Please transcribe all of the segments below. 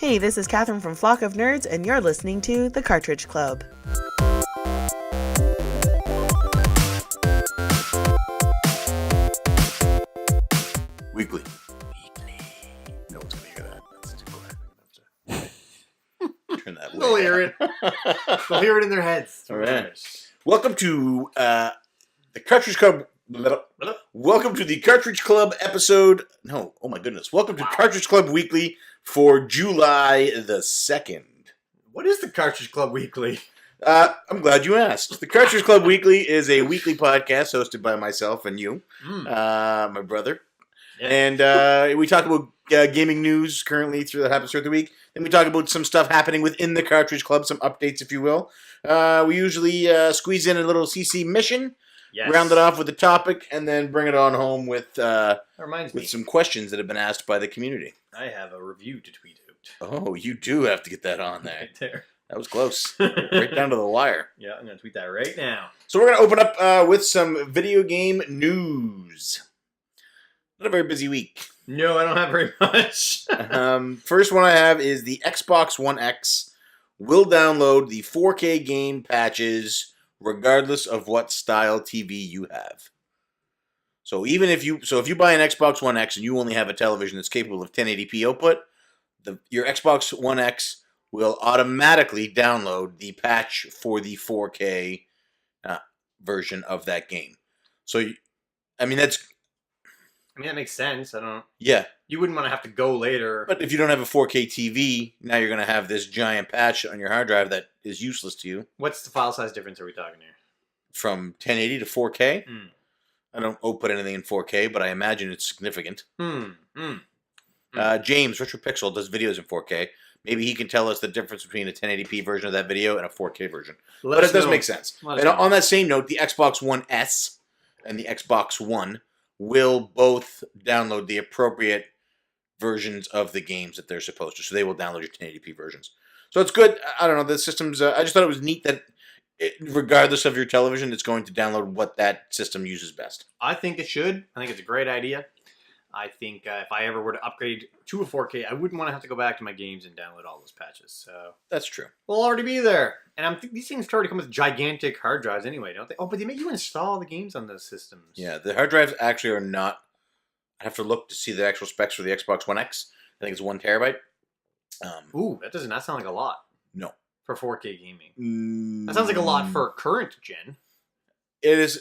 Hey, this is Catherine from Flock of Nerds, and you're listening to The Cartridge Club. Weekly. No one's gonna hear that. That's too quiet. Turn that way. They'll hear it. They'll hear it in their heads. All right. Welcome to the Cartridge Club. Welcome to the Cartridge Club episode. No, oh my goodness. Welcome to Cartridge Club Weekly for July the 2nd. What is the Cartridge Club Weekly? I'm glad you asked. The Cartridge Club Weekly is a weekly podcast hosted by myself and you, my brother. Yeah. And we talk about gaming news currently that happens throughout the week. Then we talk about some stuff happening within the Cartridge Club, some updates, if you will. We usually squeeze in a little CC mission, round it off with a topic, and then bring it on home with some questions that have been asked by the community. I have a review to tweet out. Oh, you do have to get that on there. Right there. That was close. Right down to the wire. Yeah, I'm going to tweet that right now. So we're going to open up with some video game news. Not a very busy week. No, I don't have very much. First one I have is the Xbox One X will download the 4K game patches regardless of what style TV you have. So even if you buy an Xbox One X and you only have a television that's capable of 1080p output, your Xbox One X will automatically download the patch for the 4K version of that game. So, that makes sense. Yeah. You wouldn't want to have to go later. But if you don't have a 4K TV, now you're going to have this giant patch on your hard drive that is useless to you. What's the file size difference are we talking here? From 1080 to 4K? I don't output anything in 4K, but I imagine it's significant. James, RetroPixel, does videos in 4K. Maybe he can tell us the difference between a 1080p version of that video and a 4K version. But it does make sense. And on that same note, the Xbox One S and the Xbox One will both download the appropriate versions of the games that they're supposed to. So they will download your 1080p versions. So it's good. I don't know. The system's... I just thought it was neat that regardless of your television, it's going to download what that system uses best. I think it should. I think it's a great idea. I think if I ever were to upgrade to a 4K, I wouldn't want to have to go back to my games and download all those patches. So that's true. They'll already be there. And these things already come with gigantic hard drives anyway, don't they? Oh, but they make you install the games on those systems. Yeah, the hard drives actually are not... I have to look to see the actual specs for the Xbox One X. I think it's 1 terabyte. Ooh, that does not sound like a lot. No. For 4K gaming. That sounds like a lot for current gen. It's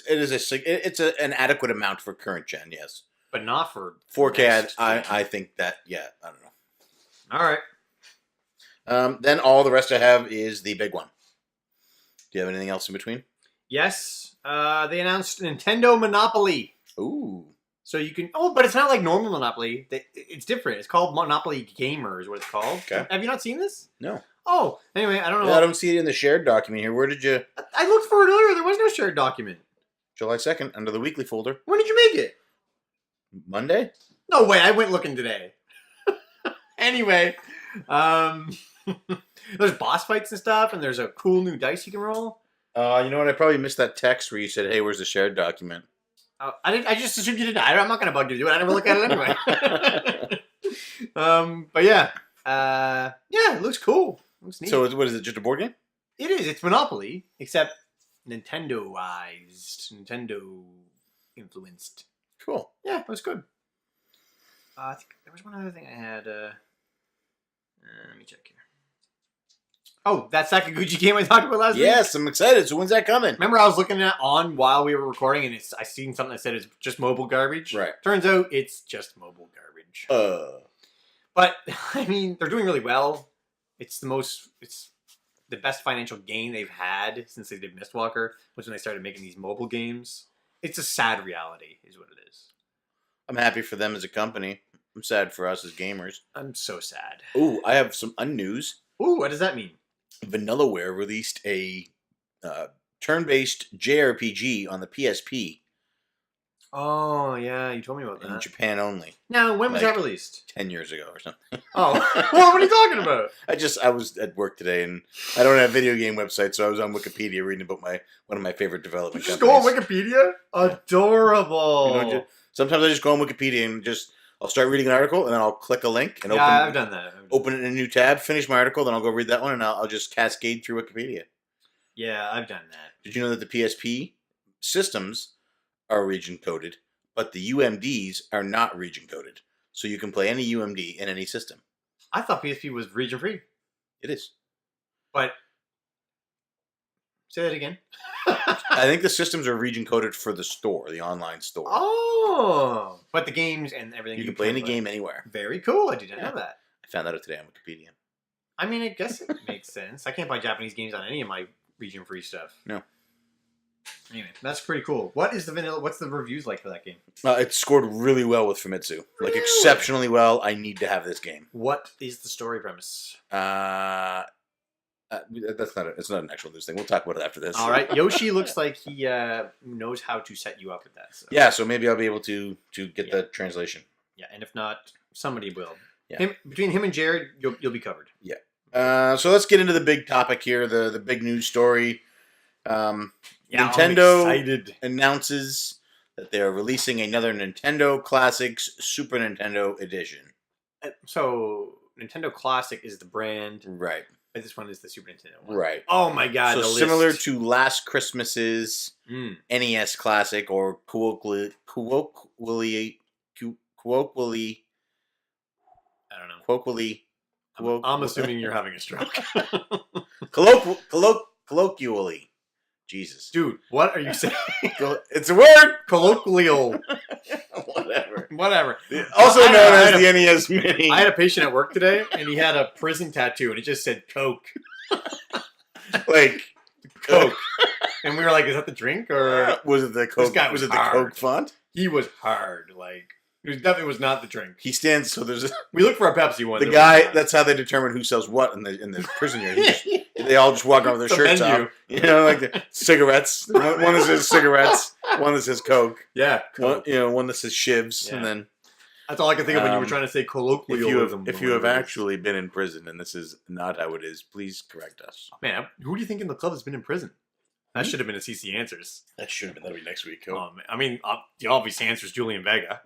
an adequate amount for current gen, yes. But not for 4K. I think that, yeah, I don't know. All right. Then all the rest I have is the big one. Do you have anything else in between? Yes. They announced Nintendo Monopoly. Ooh. So you can... Oh, but it's not like normal Monopoly. It's different. It's called Monopoly Gamer is what it's called. Okay. Have you not seen this? No. Oh, anyway, I don't know. Yeah, I don't see it in the shared document here. Where did you... I looked for it earlier. There was no shared document. July 2nd, under the weekly folder. When did you make it? Monday? No way, I went looking today. Anyway, there's boss fights and stuff, and there's a cool new dice you can roll. You know what? I probably missed that text where you said, hey, where's the shared document? I just assumed you didn't. I'm not going to bug you to do it. I never look at it anyway. But yeah. It looks cool. It looks neat. So what is it, just a board game? It is. It's Monopoly, except Nintendo-ized. Nintendo-influenced. Cool. Yeah, it was good. I think there was one other thing I had. Let me check here. Oh, that Sakaguchi game I talked about last week? Yes, I'm excited. So when's that coming? Remember I was looking at on while we were recording and I seen something that said it's just mobile garbage? Right. Turns out it's just mobile garbage. But, they're doing really well. It's the best financial gain they've had since they did Mistwalker, was when they started making these mobile games. It's a sad reality, is what it is. I'm happy for them as a company. I'm sad for us as gamers. I'm so sad. Ooh, I have some unnews. Ooh, what does that mean? Vanillaware released a turn-based JRPG on the PSP. Oh, yeah, you told me about that. In Japan only. Now, when was that released? 10 years ago or something. Oh, what are you talking about? I was at work today, and I don't have a video game website, so I was on Wikipedia reading about one of my favorite development companies. Just go on Wikipedia? Adorable. Sometimes I just go on Wikipedia and I'll start reading an article, and then I'll click a link and I've done that. Open it in a new tab, finish my article, then I'll go read that one, and I'll just cascade through Wikipedia. Yeah, I've done that. Did you know that the PSP systems are region coded, but the UMDs are not region coded? So you can play any UMD in any system. I thought PSP was region free. It is. But say that again. I think the systems are region coded for the store, the online store. Oh, but the games and everything You can play any game anywhere. Very cool. I didn't know that. I found that out today on Wikipedia. I mean, I guess it makes sense. I can't buy Japanese games on any of my region free stuff. No. Anyway, that's pretty cool. What's the reviews like for that game? It scored really well with Famitsu. Like, Really? exceptionally well. I need to have this game. What is the story premise? That's not it's not an actual news thing. We'll talk about it after this. All right. Yoshi looks like he knows how to set you up with that. So. Yeah, so maybe I'll be able to get the translation. Yeah, and if not, somebody will. Yeah. Between him and Jared, you'll be covered. Yeah. So let's get into the big topic here, the big news story. Yeah, Nintendo announces that they are releasing another Nintendo Classics Super Nintendo Edition. So Nintendo Classic is the brand. Right. This one is the Super Nintendo one. Right. Oh my god. So the similar list. to last Christmas's NES Classic, or colloquially, I don't know. I'm assuming you're having a stroke. Colloquially. Jesus. Dude, what are you saying? It's a word! Colloquial. Whatever. Yeah. Also known as the NES Mini. I had a patient at work today, and he had a prison tattoo, and it just said Coke. Like, Coke. And we were like, is that the drink? Or was it the Coke? This guy was it the hard. Coke font? He was hard. Like, it definitely was not the drink. He stands, so there's we looked for a Pepsi one. The guy, that's how they determine who sells what in the prison yard. They all just walk around with their shirts off. You know, like the cigarettes. One that says cigarettes, one that says Coke. Yeah. Coke. One that says shivs, and then... That's all I could think of when you were trying to say colloquialism. If you have actually been in prison and this is not how it is, please correct us. Man, who do you think in the club has been in prison? That should have been a CCAnswers. That should have been. That'll be next week. I mean, the obvious answer is Julian Vega.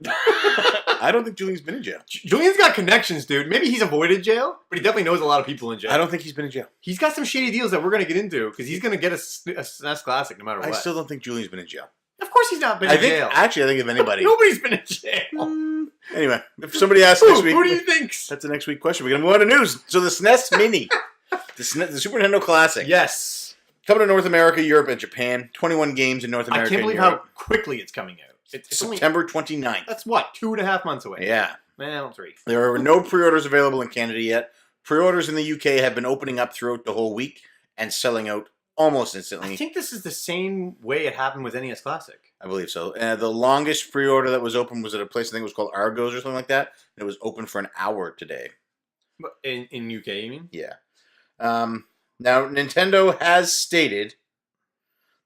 I don't think Julian's been in jail. Julian's got connections, dude. Maybe he's avoided jail, but he definitely knows a lot of people in jail. I don't think he's been in jail. He's got some shady deals that we're going to get into because he's going to get a SNES Classic no matter what. I still don't think Julian's been in jail. Of course he's not been in jail. Actually, I think if anybody... Nobody's been in jail. Anyway, if somebody asks next week... Who do you think? That's the next week question. We're going to move on to news. So the SNES Mini. the Super Nintendo Classic. Yes. Coming to North America, Europe, and Japan. 21 games in North America. I can't believe how quickly it's coming out. It's September 29th. That's what? 2.5 months away. Yeah. Well, 3. There are no pre-orders available in Canada yet. Pre-orders in the UK have been opening up throughout the whole week and selling out almost instantly. I think this is the same way it happened with NES Classic. I believe so. The longest pre-order that was open was at a place I think it was called Argos or something like that. And it was open for an hour today. In UK, you mean? Yeah. Now, Nintendo has stated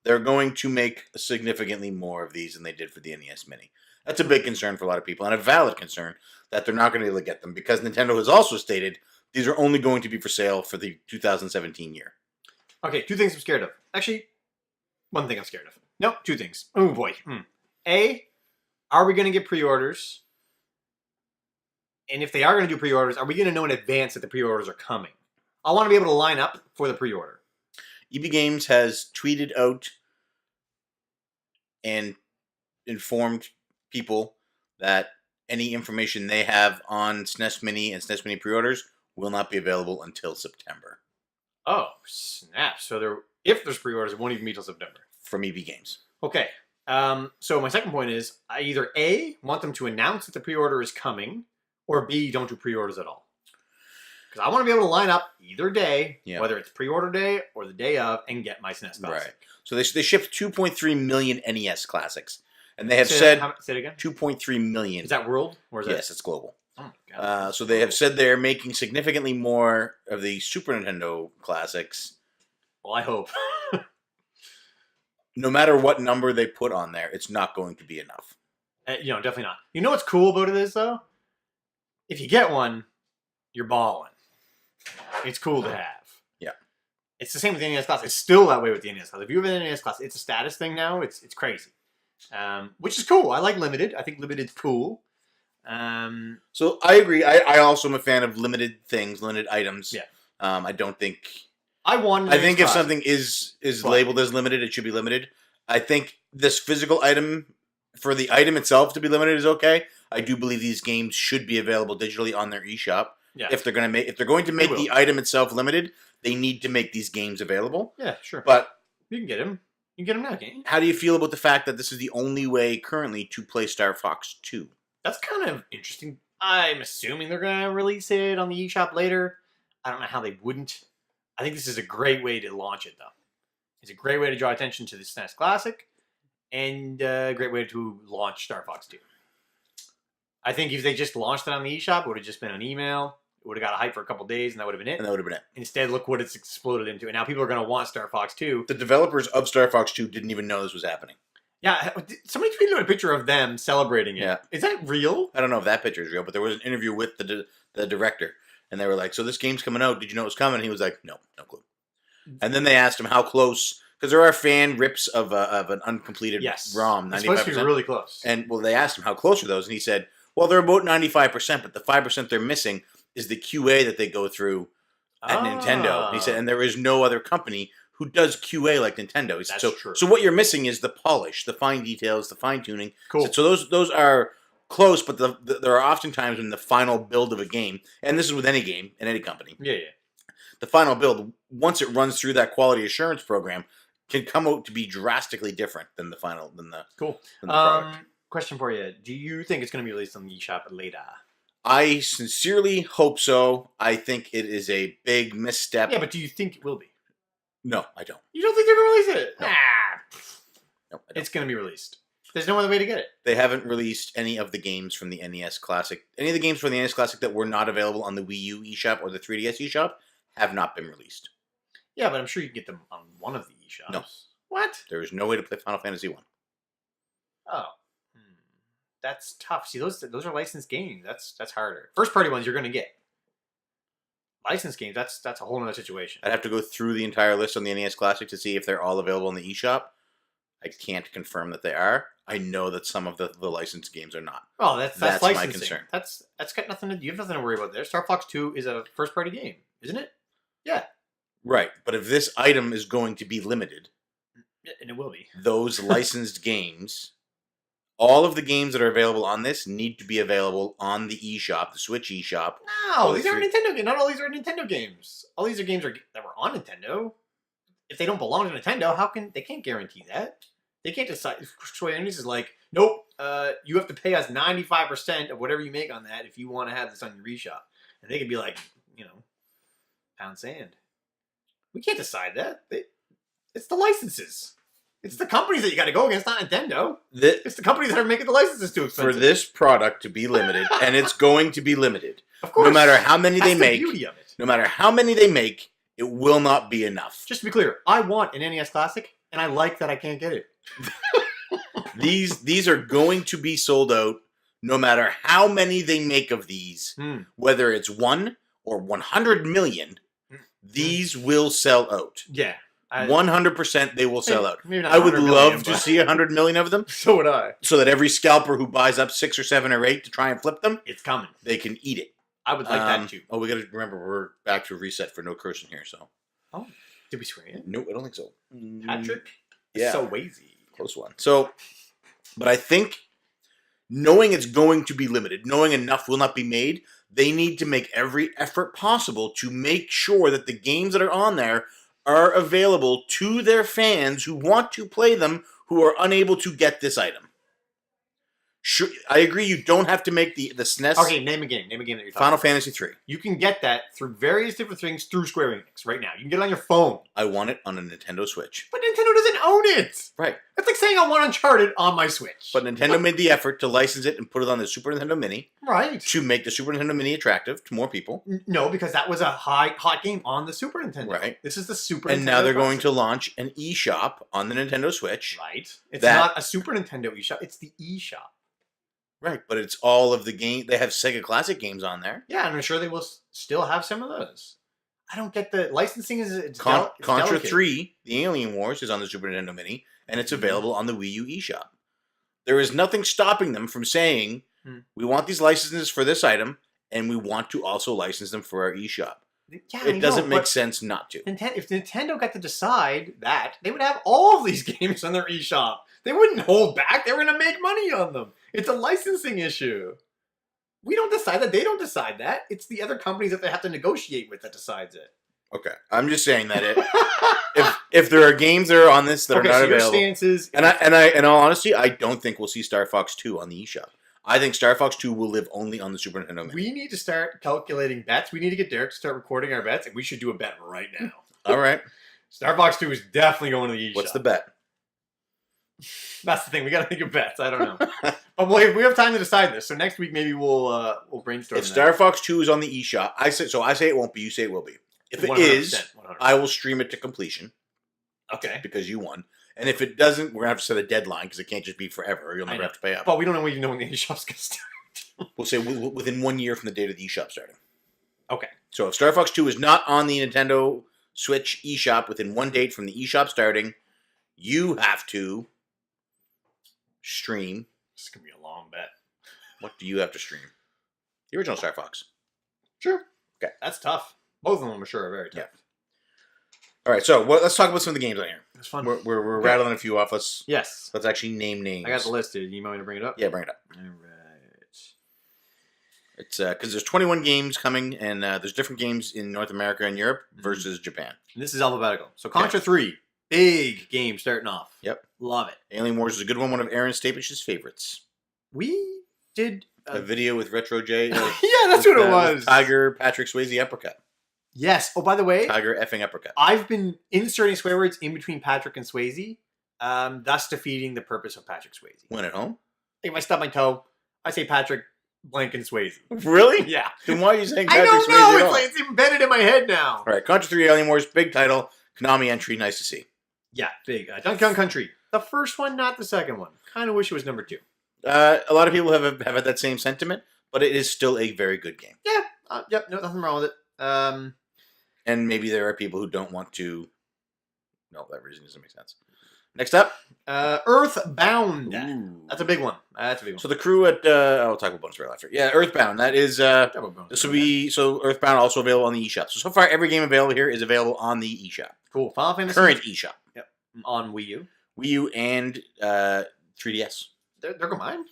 they're going to make significantly more of these than they did for the NES Mini. That's a big concern for a lot of people, and a valid concern that they're not going to be able to get them, because Nintendo has also stated these are only going to be for sale for the 2017 year. Okay, 2 things I'm scared of. Actually, 1 thing I'm scared of. Nope, 2 things. Oh boy. A, are we going to get pre-orders? And if they are going to do pre-orders, are we going to know in advance that the pre-orders are coming? I want to be able to line up for the pre-order. EB Games has tweeted out and informed people that any information they have on SNES Mini and SNES Mini pre-orders will not be available until September. Oh, snap. So if there's pre-orders, it won't even be till September. From EB Games. Okay. So my second point is, I either A, want them to announce that the pre-order is coming, or B, don't do pre-orders at all. Because I want to be able to line up either day, whether it's pre-order day or the day of, and get my SNES Classic. Right. So they shipped 2.3 million NES Classics. And they have said... Say it again? 2.3 million. Is that world? Or is yes, it's global. Oh my God. So they have said they're making significantly more of the Super Nintendo Classics. Well, I hope. No matter what number they put on there, it's not going to be enough. Definitely not. You know what's cool about it is, though? If you get one, you're balling. It's cool to have. Yeah. It's the same with the NES Classic. It's still that way with the NES Classic. If you have an NES Classic, it's a status thing now. It's crazy. Which is cool. I like Limited. I think Limited's cool. So I agree. I also am a fan of limited things, limited items. Yeah. I don't think. I think if something is labeled as limited, it should be limited. I think this physical item, for the item itself to be limited, is okay. I do believe these games should be available digitally on their eShop. Yeah. If they're going to make the item itself limited, they need to make these games available. Yeah, sure. But you can get them. You can get them now, can't you? How do you feel about the fact that this is the only way currently to play Star Fox 2? That's kind of interesting. I'm assuming they're going to release it on the eShop later. I don't know how they wouldn't. I think this is a great way to launch it, though. It's a great way to draw attention to the SNES Classic, and a great way to launch Star Fox 2. I think if they just launched it on the eShop, it would have just been an email. It would have got a hype for a couple days, and that would have been it. Instead, look what it's exploded into. And now people are going to want Star Fox 2. The developers of Star Fox 2 didn't even know this was happening. Yeah, somebody tweeted a picture of them celebrating it. Yeah. Is that real? I don't know if that picture is real, but there was an interview with the director, and they were like, so this game's coming out. Did you know it was coming? And he was like, no clue. And then they asked him how close, because there are fan rips of an uncompleted ROM, 95%. It's supposed to be really close. And they asked him how close are those, and he said, well, they're about 95%, but the 5% they're missing is the QA that they go through at Nintendo. And he said, and there is no other company who does QA like Nintendo. He said, That's true. So what you're missing is the polish, the fine details, the fine tuning. Cool. So those are close, but there are often times when the final build of a game, and this is with any game in any company. Yeah. The final build, once it runs through that quality assurance program, can come out to be drastically different than the final product. Question for you: do you think it's going to be released on the eShop later? I sincerely hope so. I think it is a big misstep. Yeah, but do you think it will be? No, I don't. You don't think they're going to release it? No. No, it's going to be released. There's no other way to get it. They haven't released any of the games from the NES Classic. Any of the games from the NES Classic that were not available on the Wii U eShop or the 3DS eShop have not been released. Yeah, but I'm sure you can get them on one of the eShops. No. What? There is no way to play Final Fantasy 1. Oh. That's tough. See, those are licensed games. That's harder. First party ones you're going to get. Licensed games, that's a whole other situation. I'd have to go through the entire list on the NES Classic to see if they're all available in the eShop. I can't confirm that they are. I know that some of the licensed games are not. Oh, that's my concern. That's got nothing to. You have nothing to worry about there. Star Fox 2 is a first party game, isn't it? Yeah. Right, but if this item is going to be limited, and it will be, those licensed games, all of the games that are available on this need to be available on the eShop, the Switch eShop. No, these aren't Nintendo games. Not all these are Nintendo games. All these are games that were on Nintendo. If they don't belong to Nintendo, they can't guarantee that? They can't decide. Square Enix is like, nope, you have to pay us 95% of whatever you make on that if you want to have this on your eShop. And they could be like, pound sand. We can't decide that. It's the licenses. It's the companies that you got to go against, not Nintendo. It's the companies that are making the licenses too expensive. For this product to be limited, and it's going to be limited, of course, no matter how many they make, the beauty of it. No matter how many they make, it will not be enough. Just to be clear, I want an NES Classic, and I like that I can't get it. These are going to be sold out, no matter how many they make of these, whether it's 1 or 100 million. These will sell out. Yeah. 100% they will sell out. I would love to see 100 million of them. So would I. So that every scalper who buys up 6 or 7 or 8 to try and flip them, it's coming. They can eat it. I would like that too. Oh, we got to remember we're back to reset for no cursing here. So. Oh, did we swear in? No, I don't think so. Patrick? Yeah. So lazy. Close one. So, but I think knowing it's going to be limited, knowing enough will not be made, they need to make every effort possible to make sure that the games that are on there are available to their fans who want to play them, who are unable to get this item. Sure, I agree you don't have to make the SNES. Okay, name a game. Name a game that you're talking Final about. Fantasy 3. You can get that through various different things through Square Enix right now. You can get it on your phone. I want it on a Nintendo Switch. But Nintendo doesn't own it. Right. It's like saying I want Uncharted on my Switch. But Nintendo made the effort to license it and put it on the Super Nintendo Mini. Right. To make the Super Nintendo Mini attractive to more people. No, because that was a hot game on the Super Nintendo. Right. This is the Super Nintendo. And now they're going classic. to launch an eShop on the Nintendo Switch. Right. It's not a Super Nintendo eShop. It's the eShop. Right, but it's all of the game. They have Sega Classic games on there. Yeah, and I'm sure they will still have some of those. I don't get the licensing is Contra delicate. 3, The Alien Wars, is on the Super Nintendo Mini, and it's available on the Wii U eShop. There is nothing stopping them from saying, We want these licenses for this item, and we want to also license them for our eShop. Yeah, It doesn't make sense not to. If Nintendo got to decide that, they would have all of these games on their eShop. They wouldn't hold back. They were going to make money on them. It's a licensing issue. We don't decide that. They don't decide that. It's the other companies that they have to negotiate with that decides it. Okay, I'm just saying that if there are games that are on this that are not available, your stance is, and in all honesty, I don't think we'll see Star Fox 2 on the eShop. I think Star Fox 2 will live only on the Super Nintendo Mini. We need to start calculating bets. We need to get Derek to start recording our bets, and we should do a bet right now. All right. Star Fox 2 is definitely going to the eShop. What's the bet? That's the thing. We got to think of bets. I don't know. But we have time to decide this. So next week, maybe we'll brainstorm. If Star Fox 2 is on the eShop, I say it won't be. You say it will be. If it is, 100%. I will stream it to completion. Okay. Because you won. And if it doesn't, we're going to have to set a deadline because it can't just be forever or you'll never have to pay up. But we don't even know when the eShop's going to start. We'll say within 1 year from the date of the eShop starting. Okay. So if Star Fox 2 is not on the Nintendo Switch eShop within one date from the eShop starting, you have to stream. This is going to be a long bet. What do you have to stream? The original Star Fox. Sure. Okay. That's tough. Both of them, I'm sure, are very tough. Yeah. All right, so let's talk about some of the games on here. It's fun. We're rattling a few off. Let's actually name names. I got the list. Did you want me to bring it up? Yeah, bring it up. All right. It's because there's 21 games coming, and there's different games in North America and Europe versus Japan. And this is alphabetical. So Contra 3, big game starting off. Yep. Love it. Alien Wars is a good one of Aaron Stapish's favorites. We did a video with Retro J. Yeah, that's what it was. Tiger Patrick Swayze uppercut. Yes. Oh, by the way, Tiger effing uppercut. I've been inserting swear words in between Patrick and Swayze, thus defeating the purpose of Patrick Swayze. When at home? If I stub my toe, I say Patrick blank and Swayze. Really? Yeah. Then why are you saying Patrick Swayze? I don't know. It's embedded in my head now. All right, Contra 3 Alien Wars, big title, Konami entry, nice to see. Yeah, big. Donkey Kong Country. The first one, not the second one. Kind of wish it was number 2. A lot of people have had that same sentiment, but it is still a very good game. Yeah. Yep. No, nothing wrong with it. And maybe there are people who don't want to. No, that reason doesn't make sense. Next up, Earthbound. Ooh. That's a big one. So the crew at I'll talk about bonus right after. Yeah, Earthbound. That is this will be Earthbound also available on the eShop. So far every game available here is available on the eShop. Cool. Final Fantasy. Current eShop. Yep. On Wii U and 3DS. They're combined.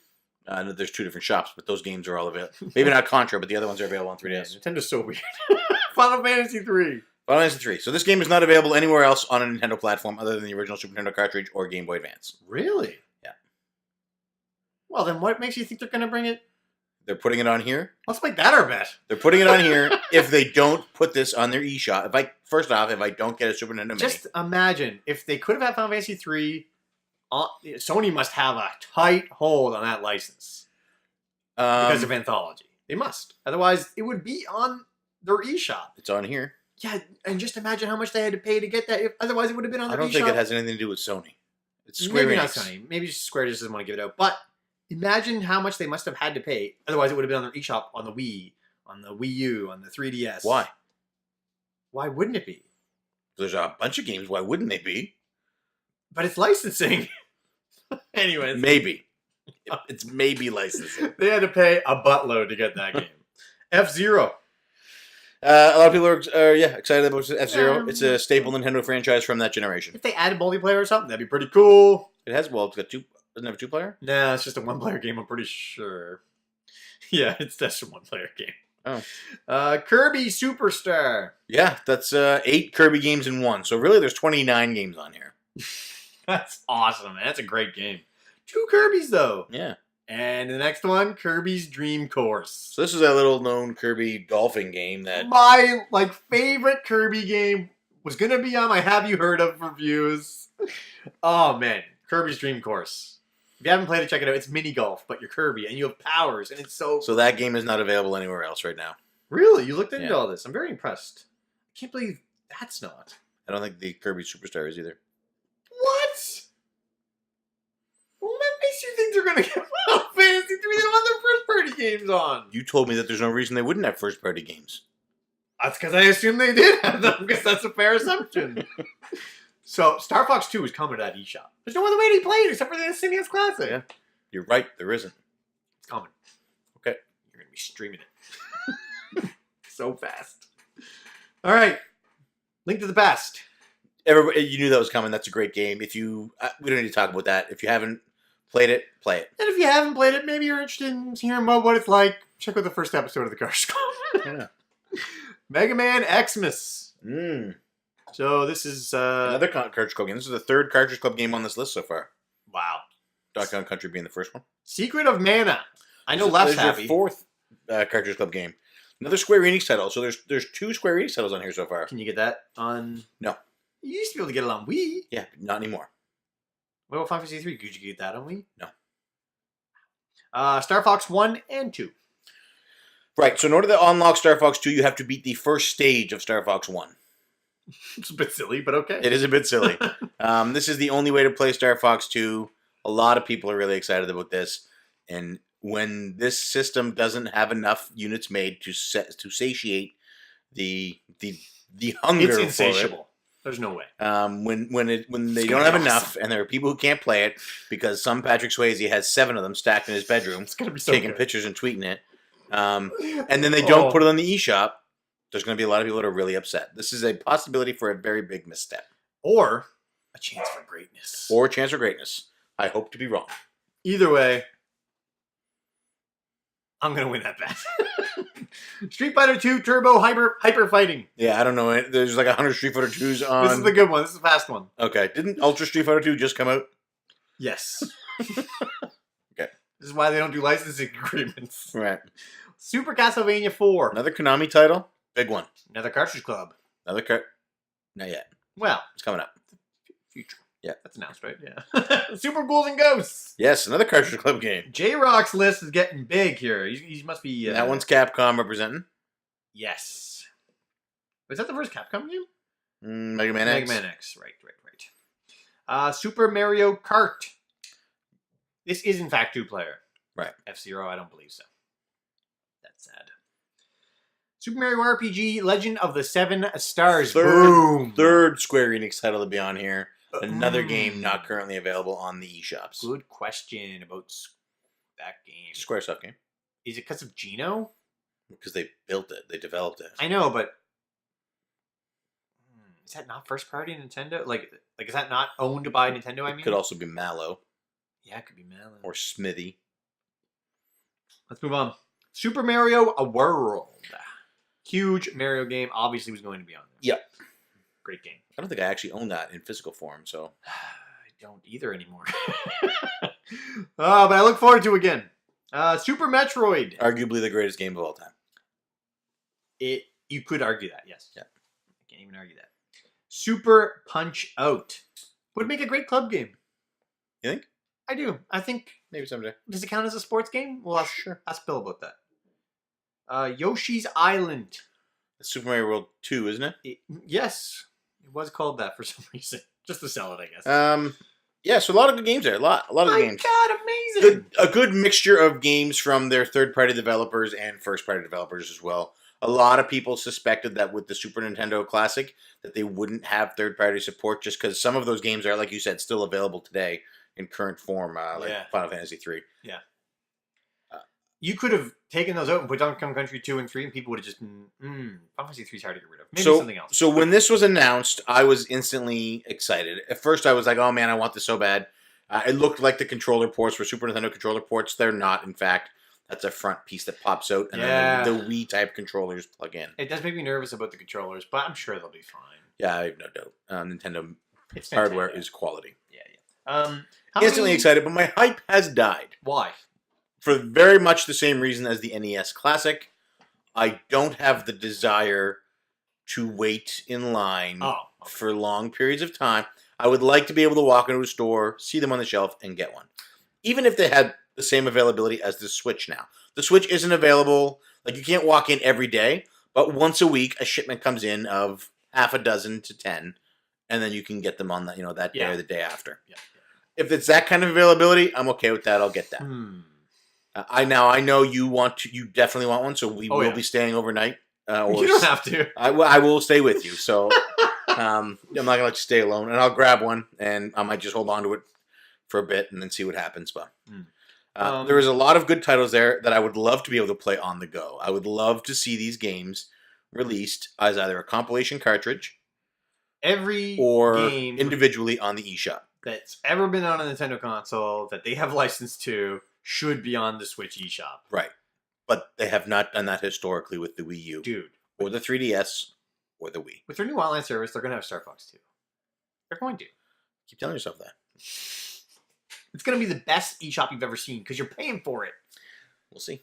No, there's two different shops, but those games are all available. Maybe not Contra, but the other ones are available on 3DS. Yeah, Nintendo's so weird. Final Fantasy 3. Final Fantasy 3. So this game is not available anywhere else on a Nintendo platform other than the original Super Nintendo cartridge or Game Boy Advance. Really? Yeah. Well, then what makes you think they're going to bring it? They're putting it on here. Let's make that our bet. They're putting it on here if they don't put this on their eShop. First off, if I don't get a Super Nintendo Mini. Just imagine, if they could have had Final Fantasy 3, Sony must have a tight hold on that license. Because of Anthology. They must. Otherwise, it would be on their eShop. It's on here. Yeah, and just imagine how much they had to pay to get that. Otherwise, it would have been on their eShop. I don't think it has anything to do with Sony. It's Square Maybe Enix. not Sony. Maybe Square just doesn't want to give it out. But imagine how much they must have had to pay. Otherwise, it would have been on their eShop on the Wii, on the Wii U, on the 3DS. Why? Why wouldn't it be? There's a bunch of games. Why wouldn't they be? But it's licensing. Anyways. Maybe. It's maybe licensing. They had to pay a buttload to get that game. F-Zero. A lot of people are excited about F-Zero. It's a staple Nintendo franchise from that generation. If they added multiplayer or something, that'd be pretty cool. It's got two. Doesn't it have a 2-player? Nah, it's just a 1-player game, I'm pretty sure. Yeah, it's just a 1-player game. Oh. Kirby Superstar. Yeah, that's 8 Kirby games in one. So really, there's 29 games on here. That's awesome, man. That's a great game. 2 Kirby's, though. Yeah. And the next one, Kirby's Dream Course. So this is a little-known Kirby golfing game that... My, favorite Kirby game was going to be on my Have You Heard Of reviews. Oh, man. Kirby's Dream Course. If you haven't played it, check it out. It's mini golf, but you're Kirby, and you have powers, and it's so... So that game is not available anywhere else right now. Really? You looked into all this. I'm very impressed. I can't believe that's not. I don't think the Kirby Superstar is either. What? What makes you think they're going to get Final Fantasy 3? They don't have their first-party games on. You told me that there's no reason they wouldn't have first-party games. That's because I assumed they did have them, because that's a fair assumption. So, Star Fox 2 is coming to that eShop. There's no other way to play it except for the SNES Classic. Yeah. You're right, there isn't. It's coming. streaming it. So fast. All right. Link to the Past. Everybody, you knew that was coming. That's a great game. If you, we don't need to talk about that. If you haven't played it, play it. And if you haven't played it, maybe you're interested in hearing about what it's like. Check out the first episode of the Cartridge Club. Yeah. Mega Man Xmas. So this is Another Cartridge Club game. This is the third Cartridge Club game on this list so far. wow. Donkey Kong Country being the first one. Secret of Mana. I know Left's happy. Your fourth Cartridge Club game. Another Square Enix title. So there's 2 Square Enix titles on here so far. Can you get that on? No. You used to be able to get it on Wii. Yeah, not anymore. What about Final Fantasy 3? Could you get that on Wii? No. Star Fox 1 and 2. Right. So in order to unlock Star Fox 2, you have to beat the first stage of Star Fox 1. It's a bit silly, but okay. It is a bit silly. This is the only way to play Star Fox 2. A lot of people are really excited about this. And when this system doesn't have enough units made to satiate the hunger, It's for insatiable. There's no way. When they don't have enough, and there are people who can't play it because some Patrick Swayze has 7 of them stacked in his bedroom, It's gonna be so taking good. pictures and tweeting it, and then they don't put it on the eShop. There's going to be a lot of people that are really upset. This is a possibility for a very big misstep, Or a chance for greatness. or a chance for greatness. I hope to be wrong. Either way, I'm gonna win that bet. Street Fighter 2 Turbo Hyper Fighting. Yeah, I don't know. There's like 100 Street Fighter 2s on. This is the good one. This is the fast one. Okay, didn't Ultra Street Fighter 2 just come out? Yes. Okay. This is why they don't do licensing agreements. Right. Super Castlevania 4. Another Konami title. Big one. Another Cartridge Club. Not yet. Well, It's coming up. future. Yeah. That's announced, right? Yeah. Super Ghouls and Ghosts. Yes, another Cartridge Club game. J-Rock's list is getting big here. He must be... That one's Capcom representing. Yes. Was that the first Capcom game? Mega Man X. Mega Man X. Right. Super Mario Kart. This is, in fact, 2-player. Right. F-Zero, I don't believe so. That's sad. Super Mario RPG Legend of the Seven Stars. Boom. Third Square Enix title to be on here. Another game not currently available on the eShops. Good question about that game. Squaresoft game. Is it because of Geno? Because they built it. They developed it. I know, but is that not first party Nintendo? Like is that not owned by Nintendo? I mean, It could also be Mallow. Yeah, it could be Mallow. Or Smithy. Let's move on. Super Mario A World. Huge Mario game. Obviously was going to be on there. Yep. Great game. I don't think I actually own that in physical form, so. I don't either anymore. But I look forward to it again. Super Metroid. Arguably the greatest game of all time. You could argue that, yes. Yeah. I can't even argue that. Super Punch Out. Would make a great club game. You think? I do. I think. Maybe someday. Does it count as a sports game? Well, ask Bill about that. Yoshi's Island. It's Super Mario World 2, isn't it? Yes. It was called that for some reason. Just to sell it, I guess. Yeah, so a lot of good games there. A lot of good games. God, amazing. A good mixture of games from their third-party developers and first-party developers as well. A lot of people suspected that with the Super Nintendo Classic that they wouldn't have third-party support just because some of those games are, like you said, still available today in current form, like Final Fantasy 3. Yeah. You could have taken those out and put Donkey Kong Country 2 and 3 and people would have just been, Final Fantasy 3 is hard to get rid of. Maybe something else. So when this was announced, I was instantly excited. At first I was like, oh man, I want this so bad. It looked like the controller ports were Super Nintendo controller ports. They're not, in fact. That's a front piece that pops out, and then the Wii-type controllers plug in. It does make me nervous about the controllers, but I'm sure they'll be fine. Yeah, I have no doubt. Nintendo hardware is quality. Yeah. Instantly excited, but my hype has died. Why? For very much the same reason as the NES Classic. I don't have the desire to wait in line for long periods of time. I would like to be able to walk into a store, see them on the shelf, and get one. Even if they had the same availability as the Switch now. The Switch isn't available. Like, you can't walk in every day, but once a week, a shipment comes in of half a dozen to 10, and then you can get them on that, that day or the day after. Yeah. If it's that kind of availability, I'm okay with that. I'll get that. I know you definitely want one, so we will be staying overnight. You don't have to. I will stay with you, so I'm not gonna let you stay alone, and I'll grab one, and I might just hold on to it for a bit and then see what happens. But There is a lot of good titles there that I would love to be able to play on the go. I would love to see these games released as either a compilation cartridge or game individually on the eShop. That's ever been on a Nintendo console that they have license to should be on the Switch eShop. Right. But they have not done that historically with the Wii U. Dude. Or the 3DS or the Wii. With their new online service, they're going to have Star Fox 2. They're going to. Keep telling yourself that. It's going to be the best eShop you've ever seen because you're paying for it. We'll see.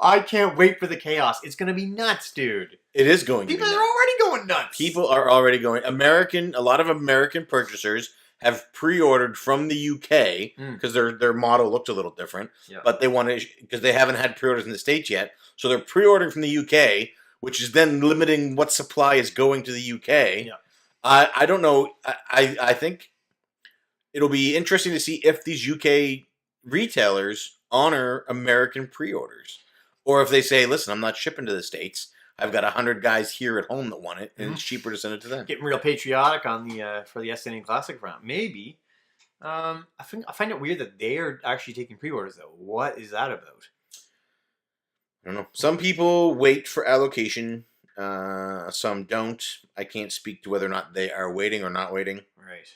I can't wait for the chaos. It's going to be nuts, dude. It is going to be People nuts. are already going nuts. People are already going. A lot of American purchasers have pre-ordered from the UK because their model looked a little different. Yeah. But they want to, because they haven't had pre-orders in the States yet. So they're pre-ordering from the UK, which is then limiting what supply is going to the UK. Yeah. I don't know. I think it'll be interesting to see if these UK retailers honor American pre-orders. Or if they say, listen, I'm not shipping to the States. I've got 100 guys here at home that want it, and it's cheaper to send it to them. Getting real patriotic on the for the SNES Classic front. Maybe. I find it weird that they are actually taking pre-orders, though. What is that about? I don't know. Some people wait for allocation. Some don't. I can't speak to whether or not they are waiting or not waiting. Right.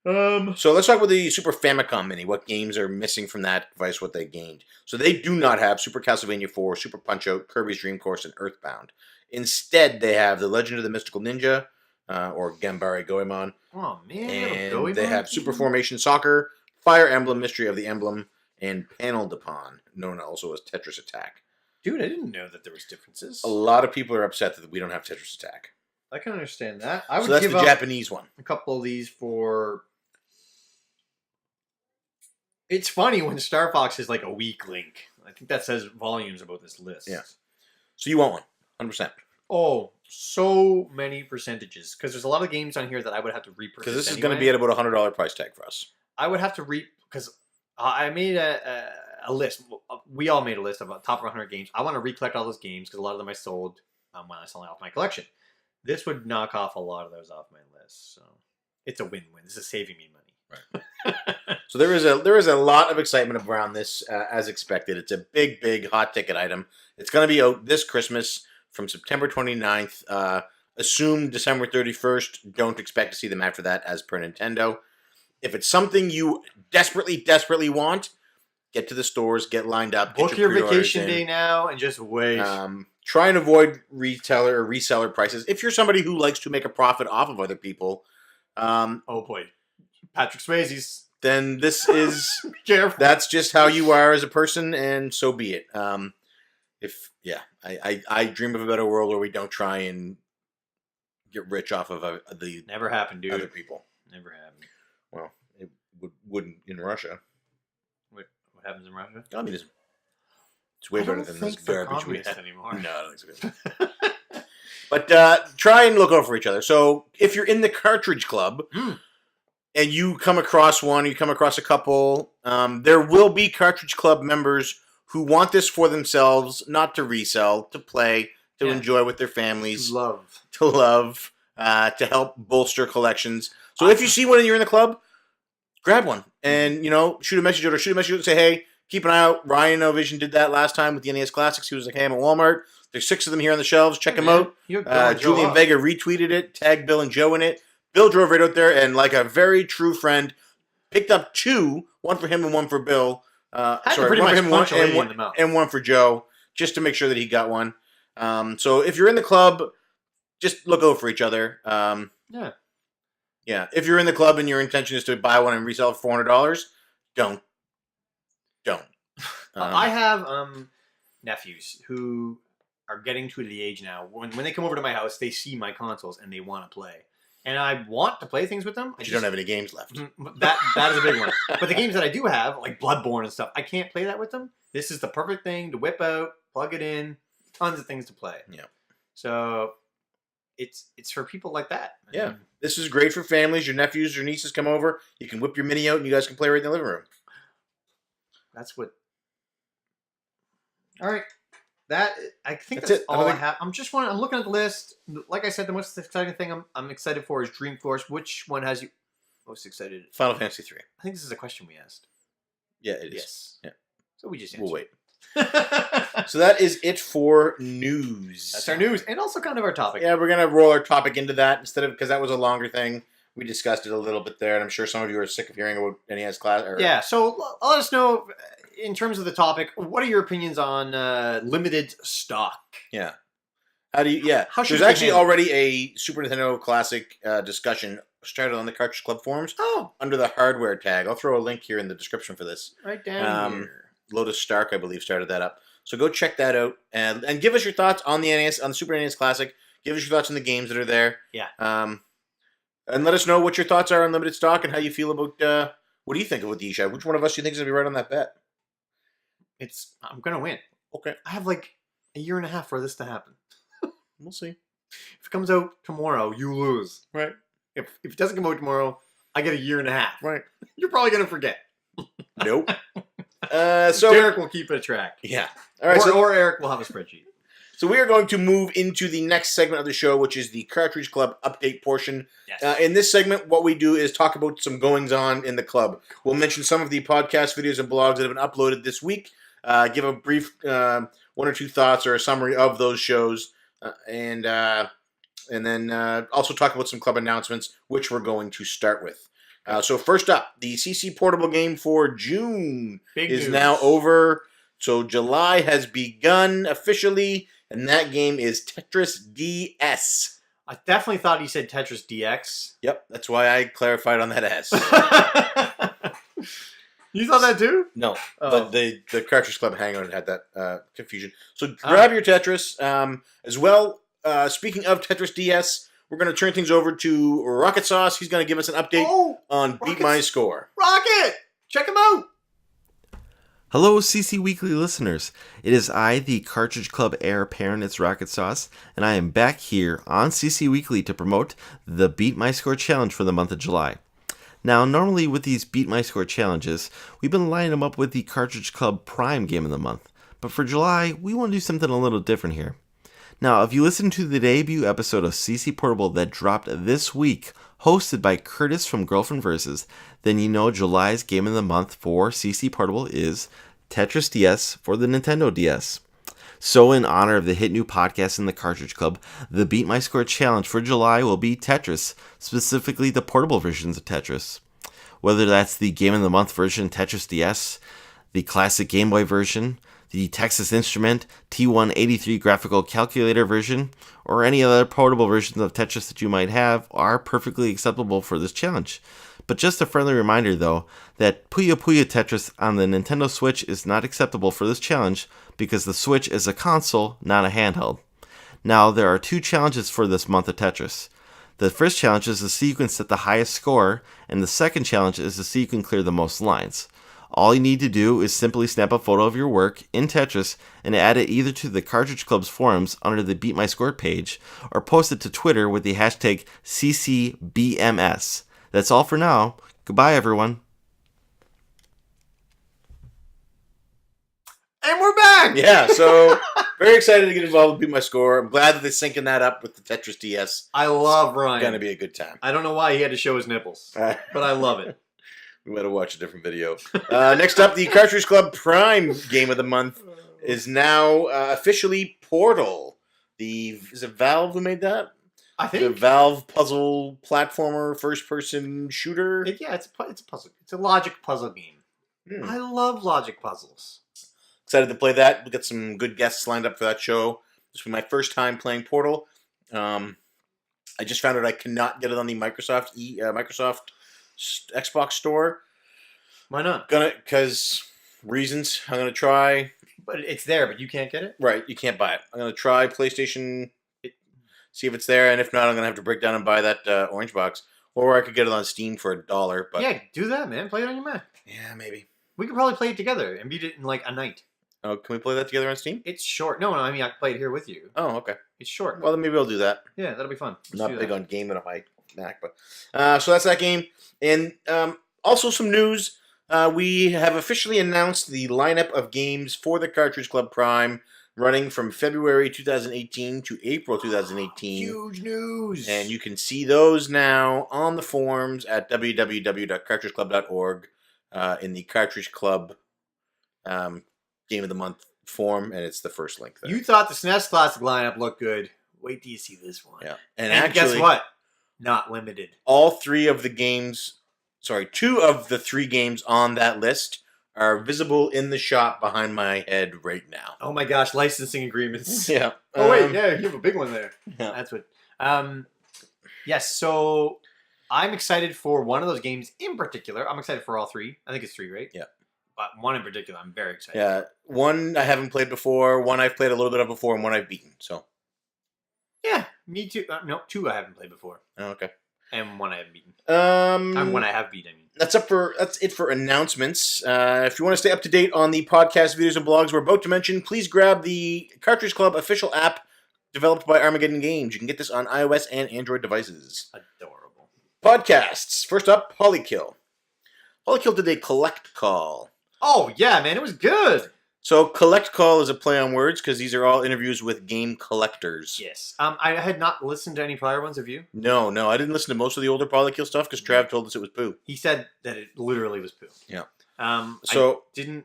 So let's talk about the Super Famicom Mini. What games are missing from that device? What they gained. So they do not have Super Castlevania 4, Super Punch-Out, Kirby's Dream Course, and Earthbound. Instead, they have The Legend of the Mystical Ninja, or Gambare Goemon. Oh man! And they have Super Formation Soccer, Fire Emblem, Mystery of the Emblem, and Panel Depon, known also as Tetris Attack. Dude, I didn't know that there was differences. A lot of people are upset that we don't have Tetris Attack. I can understand that. I would So that's give the up Japanese one. a couple of these for. It's funny when Star Fox is like a weak link. I think that says volumes about this list. Yeah. So you want one, 100%. Oh, so many percentages. Because there's a lot of games on here that I would have to repurchase. Because this is going to be at about a $100 price tag for us. I would have to because I made a list. We all made a list of top 100 games. I want to recollect all those games because a lot of them I sold when I sold off my collection. This would knock off a lot of those off my list. So it's a win-win. This is saving me money. Right. So there is a lot of excitement around this, as expected. It's a big hot ticket item. It's going to be out this Christmas from September 29th. Assume December 31st. Don't expect to see them after that, as per Nintendo. If it's something you desperately want, get to the stores, get lined up. Book your vacation day now and just wait. Try and avoid retailer or reseller prices. If you're somebody who likes to make a profit off of other people, oh boy, Patrick Swayze's. Then this is careful. That's just how you are as a person, and so be it. I dream of a better world where we don't try and get rich off of the never happened, dude. Other people. Never happened. Well, it wouldn't in Russia. What happens in Russia? I mean, it's way better than this garbage we have anymore. No, I don't think so. But try and look out for each other. So if you're in the Cartridge Club. And you come across one, you come across a couple, there will be Cartridge Club members who want this for themselves, not to resell, to play, to enjoy with their families. To love. To help bolster collections. So if you see one and you're in the club, grab one. And, shoot a message out and say, hey, keep an eye out. Ryan Novision did that last time with the NES Classics. He was like, hey, I'm at Walmart. There's 6 of them here on the shelves. Check them out. Julian Vega retweeted it, tagged Bill and Joe in it. Bill drove right out there and, like a very true friend, picked up 2, one for him and one for Bill. One for him and one for Joe, just to make sure that he got one. So if you're in the club, just look out for each other. Yeah. If you're in the club and your intention is to buy one and resell it for $400, don't. I have nephews who are getting to the age now when they come over to my house, they see my consoles and they want to play. And I want to play things with them. But you don't have any games left. That is a big one. But the games that I do have, like Bloodborne and stuff, I can't play that with them. This is the perfect thing to whip out, plug it in, tons of things to play. Yeah. So it's for people like that. Yeah. This is great for families. Your nephews, your nieces come over. You can whip your mini out and you guys can play right in the living room. That's what... All right. I think that's it. all I have. I'm looking at the list. Like I said, the most exciting thing I'm excited for is Dream Force. Which one has you? most excited? Final Fantasy 3. I think this is a question we asked. Yeah, it is. Yes. Yeah. So we just answered. We'll wait. So that is it for news. That's our news, and also kind of our topic. Yeah, we're going to roll our topic into that instead of, because that was a longer thing. We discussed it a little bit there, and I'm sure some of you are sick of hearing about NES class. Yeah, so let us know, in terms of the topic, what are your opinions on limited stock? Yeah. How do you? Yeah. How should There's we actually handle it? already a Super Nintendo Classic discussion started on the Cartridge Club forums Oh, under the hardware tag. I'll throw a link here in the description for this. right down here. Lotus Stark, I believe, started that up. So go check that out and give us your thoughts on the NES, on the Super NES Classic. Give us your thoughts on the games that are there. Yeah. And let us know what your thoughts are on limited stock and how you feel about. What do you think of the eShop? Which one of us do you think is gonna be right on that bet? I'm gonna win. Okay, I have like a year and a half for this to happen. we'll see. If it comes out tomorrow, you lose. Right. If it doesn't come out tomorrow, I get a year and a half. Right. You're probably gonna forget. Nope. So Derek will keep a track. yeah. All right. Or Eric will have a spreadsheet. So we are going to move into the next segment of the show, which is the Cartridge Club update portion. Yes. In this segment, what we do is talk about some goings-on in the club. We'll mention some of the podcast videos and blogs that have been uploaded this week, give a brief one or two thoughts or a summary of those shows, and then also talk about some club announcements, which we're going to start with. So first up, the CCPortable game for June Big is news. now over. So July has begun officially, and that game is Tetris DS. I definitely thought he said Tetris DX. Yep, that's why I clarified on that S. You thought that too? No, Oh. but the Cartridge Club Hangout had that confusion. So grab your Tetris. As well, speaking of Tetris DS, we're going to turn things over to Rocket Sauce. He's going to give us an update on Beat My Score. Rocket! Check him out! Hello, CC Weekly listeners. It is I, the Cartridge Club heir apparent, it's Rocket Sauce, and I am back here on CC Weekly to promote the Beat My Score Challenge for the month of July. Now, normally with these Beat My Score challenges, we've been lining them up with the Cartridge Club Prime Game of the Month, but for July, we want to do something a little different here. Now, if you listen to the debut episode of CCPortable that dropped this week, hosted by Curtis from Girlfriend Versus, then you know July's Game of the Month for CCPortable is Tetris DS for the Nintendo DS. So in honor of the hit new podcast in the Cartridge Club, the Beat My Score Challenge for July will be Tetris, specifically the portable versions of Tetris. Whether that's the Game of the Month version Tetris DS, the classic Game Boy version, the Texas Instrument T183 graphical calculator version, or any other portable versions of Tetris that you might have are perfectly acceptable for this challenge. But just a friendly reminder though, that Puyo Puyo Tetris on the Nintendo Switch is not acceptable for this challenge because the Switch is a console, not a handheld. Now, there are two challenges for this month of Tetris. The first challenge is to see you can set the highest score, and the second challenge is to see you can clear the most lines. All you need to do is simply snap a photo of your work in Tetris and add it either to the Cartridge Club's forums under the Beat My Score page or post it to Twitter with the hashtag CCBMS. That's all for now. Goodbye, everyone. And we're back! Yeah, so very excited to get involved with Beat My Score. I'm glad that they're syncing that up with the Tetris DS. I love It's Ryan. going to be a good time. I don't know why he had to show his nipples, but I love it. We better watch a different video. Next up, the Cartridge Club Prime Game of the Month is now officially Portal. Is it Valve who made that? I The think. Valve puzzle platformer first-person shooter. It's a puzzle. It's a logic puzzle game. Hmm. I love logic puzzles. Excited to play that. We got some good guests lined up for that show. This will be my first time playing Portal. I just found out I cannot get it on the Microsoft Xbox store. Why not? Because reasons. I'm gonna try. But it's there, but you can't get it? Right, you can't buy it. I'm gonna try PlayStation. See if it's there, and if not, I'm gonna have to break down and buy that orange box. Or I could get it on Steam for $1. But Yeah, do that, man. Play it on your Mac. yeah, maybe. We could probably play it together and beat it in like a night. Oh, can we play that together on Steam? It's short. No, I mean I can play it here with you. Oh, okay. It's short. Well, then maybe I'll do that. Yeah, that'll be fun. I'm not big on gaming on my Mac, but so that's that game. And also some news. We have officially announced the lineup of games for the Cartridge Club Prime running from February 2018 to April 2018. Huge news! And you can see those now on the forums at www.cartridgeclub.org in the Cartridge Club Game of the Month form, and it's the first link there. You thought the SNES Classic lineup looked good. Wait till you see this one. Yeah. And actually, guess what? Not limited. All 3 of the games, 2 of the 3 games on that list are visible in the shop behind my head right now. Oh my gosh, licensing agreements. Yeah. Oh wait, yeah, you have a big one there. Yeah. That's what. Yes, so I'm excited for one of those games in particular. I'm excited for all 3. I think it's 3, right? Yeah. But one in particular, I'm very excited. Yeah. One I haven't played before, one I've played a little bit of before, and one I've beaten. So. Yeah, me too. No, 2 I haven't played before. Oh, okay. And 1 I haven't beaten. One I have beaten. I mean. That's it for announcements. If you want to stay up to date on the podcast, videos, and blogs we're about to mention, please grab the Cartridge Club official app developed by Armageddon Games. You can get this on iOS and Android devices. Adorable. Podcasts. First up, Polykill. Polykill did a collect call. Oh yeah, man, it was good. So collect call is a play on words because these are all interviews with game collectors. Yes. I had not listened to any prior ones. Have you? No, I didn't listen to most of the older Polykill stuff because Trav told us it was poo. He said that it literally was poo. Yeah. So I didn't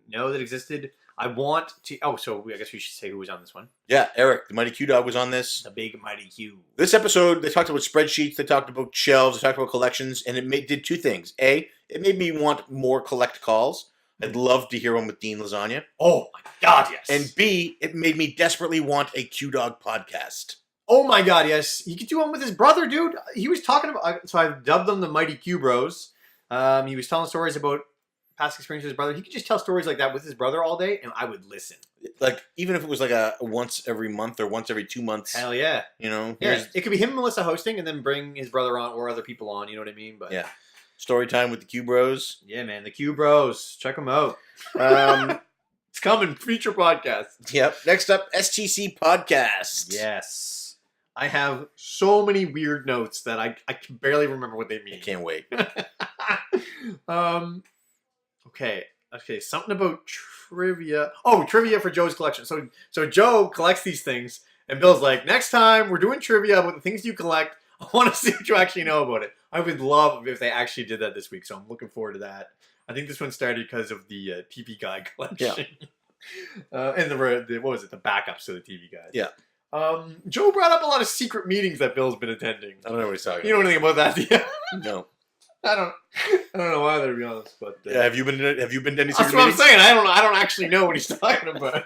know that existed. I want to. Oh, so I guess we should say who was on this one. Yeah, Eric, the Mighty Q Dog, was on this. The big Mighty Q. This episode, they talked about spreadsheets, they talked about shelves, they talked about collections, and it did 2 things. A, it made me want more collect calls. I'd love to hear one with Dean Lasagna. Oh my God, yes. And B, it made me desperately want a Q Dog podcast. Oh my God, yes. You could do one with his brother, dude. He was talking about. So I've dubbed them the Mighty Q Bros. He was telling stories about past experiences with his brother. He could just tell stories like that with his brother all day, and I would listen. Like, even if it was like a once every month or once every 2 months. Hell yeah. You know? Yeah, it could be him and Melissa hosting, and then bring his brother on or other people on. You know what I mean? But yeah. Story time with the Q Bros. Yeah, man. The Q Bros. Check them out. It's coming. Future podcast. Yep. Next up, STC Podcast. Yes. I have so many weird notes that I can barely remember what they mean. I can't wait. Okay. Something about trivia. Oh, trivia for Joe's collection. So Joe collects these things, and Bill's like, next time we're doing trivia about the things you collect. I want to see what you actually know about it. I would love if they actually did that this week, so I'm looking forward to that. I think this one started because of the TV Guide collection. Yeah. And the what was it? The backups to the TV Guide. Yeah. Joe brought up a lot of secret meetings that Bill's been attending. I don't know what he's talking about. You know anything about that, do you? No. I don't know either, to be honest. But yeah, have you been to any secret meetings? That's what I'm saying. I don't actually know what he's talking about.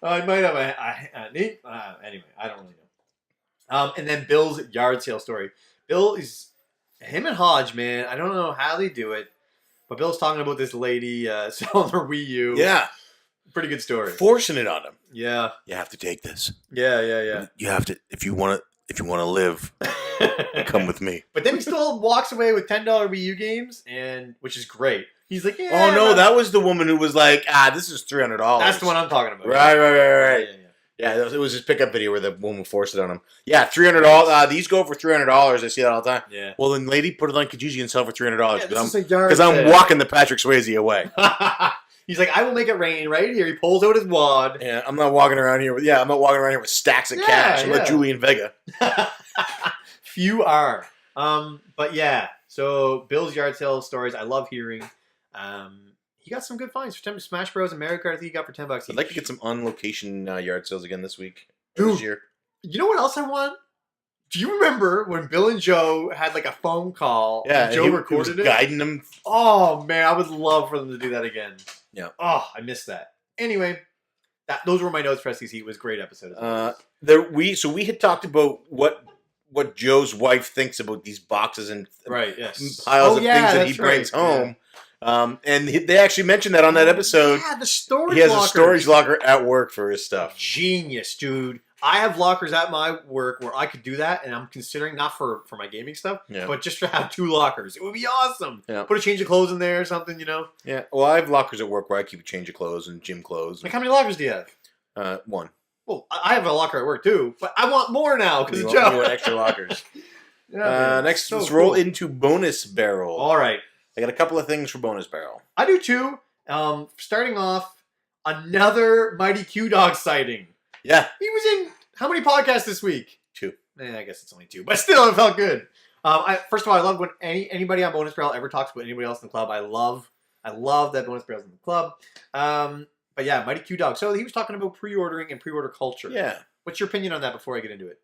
I might have anyway, I don't really know. And then Bill's yard sale story. Bill is him and Hodge, man. I don't know how they do it, but Bill's talking about this lady selling her Wii U. Yeah, pretty good story. Forcing it on him. Yeah, you have to take this. Yeah. You have to if you want to live. Come with me. But then he still walks away with $10 Wii U games, and which is great. He's like, yeah. Oh no, that was the woman who was like, this is $300. That's the one I'm talking about. Right. Yeah, it was his pickup video where the woman forced it on him. Yeah, $300. These go for $300. I see that all the time. Yeah. Well, then, lady, put it on Kijiji and sell for $300 because I'm walking the Patrick Swayze away. He's like, I will make it rain right here. He pulls out his wad. Yeah, I'm not walking around here with stacks of cash. I'm like Julian Vega. Few are. But yeah, so Bill's yard sale stories, I love hearing. He got some good finds for Smash Bros. And Mario Kart. I think he got for $10 each. I'd like to get some on-location yard sales again this week. Dude, this year. You know what else I want? Do you remember when Bill and Joe had like a phone call? Yeah, and Joe recorded it, guiding them. Oh man, I would love for them to do that again. Yeah. Oh, I missed that. Anyway, those were my notes for STC. It was a great episode. We had talked about what Joe's wife thinks about these boxes and piles of things that he brings home. Yeah. And they actually mentioned that on that episode. Yeah, the storage. He has a storage locker at work for his stuff. Genius, dude. I have lockers at my work where I could do that, and I'm considering not for my gaming stuff, but just to have 2 lockers. It would be awesome. Yeah. Put a change of clothes in there or something, you know? Yeah. Well, I have lockers at work where I keep a change of clothes and gym clothes. Like, how many lockers do you have? 1. Well, I have a locker at work too, but I want more now because of Joe. Joe. More extra lockers. Next, let's roll into Bonus Barrel. All right. I got a couple of things for Bonus Barrel. I do too. Starting off, Another Mighty Q-Dog sighting. Yeah. He was in how many podcasts this week? 2. I guess it's only 2, but still, it felt good. First of all, I love when anybody on Bonus Barrel ever talks about anybody else in the club. I love that Bonus Barrel's in the club. But yeah, Mighty Q-Dog. So he was talking about pre-ordering and pre-order culture. Yeah. What's your opinion on that before I get into it?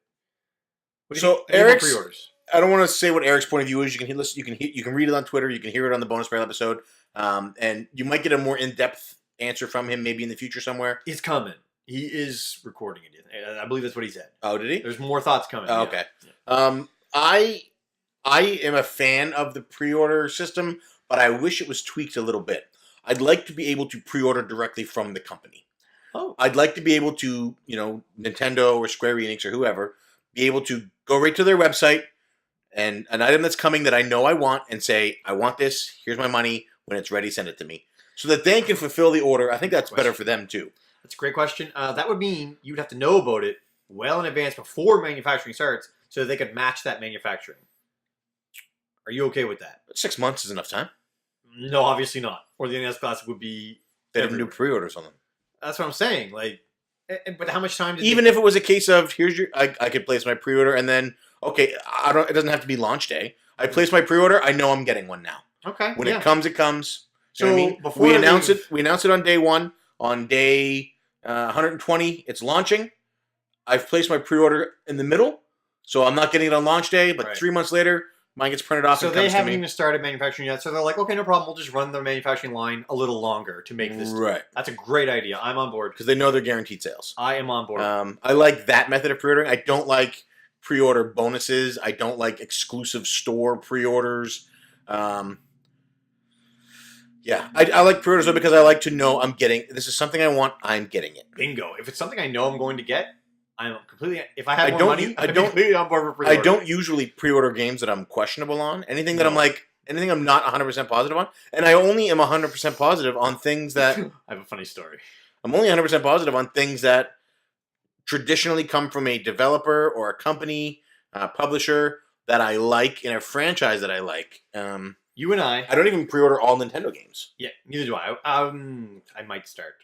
So Eric's pre-orders. I don't want to say what Eric's point of view is. You can read it on Twitter. You can hear it on the Bonus Barrel episode, and you might get a more in-depth answer from him maybe in the future somewhere. He's coming. He is recording it. I believe that's what he said. Oh, did he? There's more thoughts coming. Oh, okay. Yeah. I am a fan of the pre-order system, but I wish it was tweaked a little bit. I'd like to be able to pre-order directly from the company. Oh. I'd like to be able to, Nintendo or Square Enix or whoever, be able to go right to their website and an item that's coming that I know I want and say, I want this, here's my money, when it's ready, send it to me. So that they can fulfill the order. I think that's better for them too. That's a great question. That would mean you'd have to know about it well in advance before manufacturing starts so that they could match that manufacturing. Are you okay with that? 6 months is enough time. No, obviously not. Or the NES Classic would be... They didn't do pre-orders on them. That's what I'm saying. But how much time did even if it was a case of, I could place my pre-order and then, okay, it doesn't have to be launch day. I place my pre-order, I know I'm getting one now. Okay. When it comes, it comes. So you know what I mean? before we announce it on day 1. On day 120, it's launching. I've placed my pre-order in the middle, so I'm not getting it on launch day, but 3 months later, mine gets printed off and comes to me. So they haven't even started manufacturing yet, so they're like, okay, no problem, we'll just run the manufacturing line a little longer to make this. Right. That's a great idea. I'm on board. Because they know they're guaranteed sales. I am on board. I like that method of pre-ordering. I don't like pre-order bonuses. I don't like exclusive store pre-orders. Yeah, I like pre-orders though because I like to know this is something I want, I'm getting it. Bingo. If it's something I know I'm going to get, I'm completely, if I have more money, I'm completely on board for pre-order. I don't usually pre-order games that I'm questionable on. Anything that anything I'm not 100% positive on. And I only am 100% positive on things that... I have a funny story. I'm only 100% positive on things that traditionally come from a developer or a company, publisher that I like in a franchise that I like. You and I don't even pre-order all Nintendo games. Yeah, neither do I. I might start.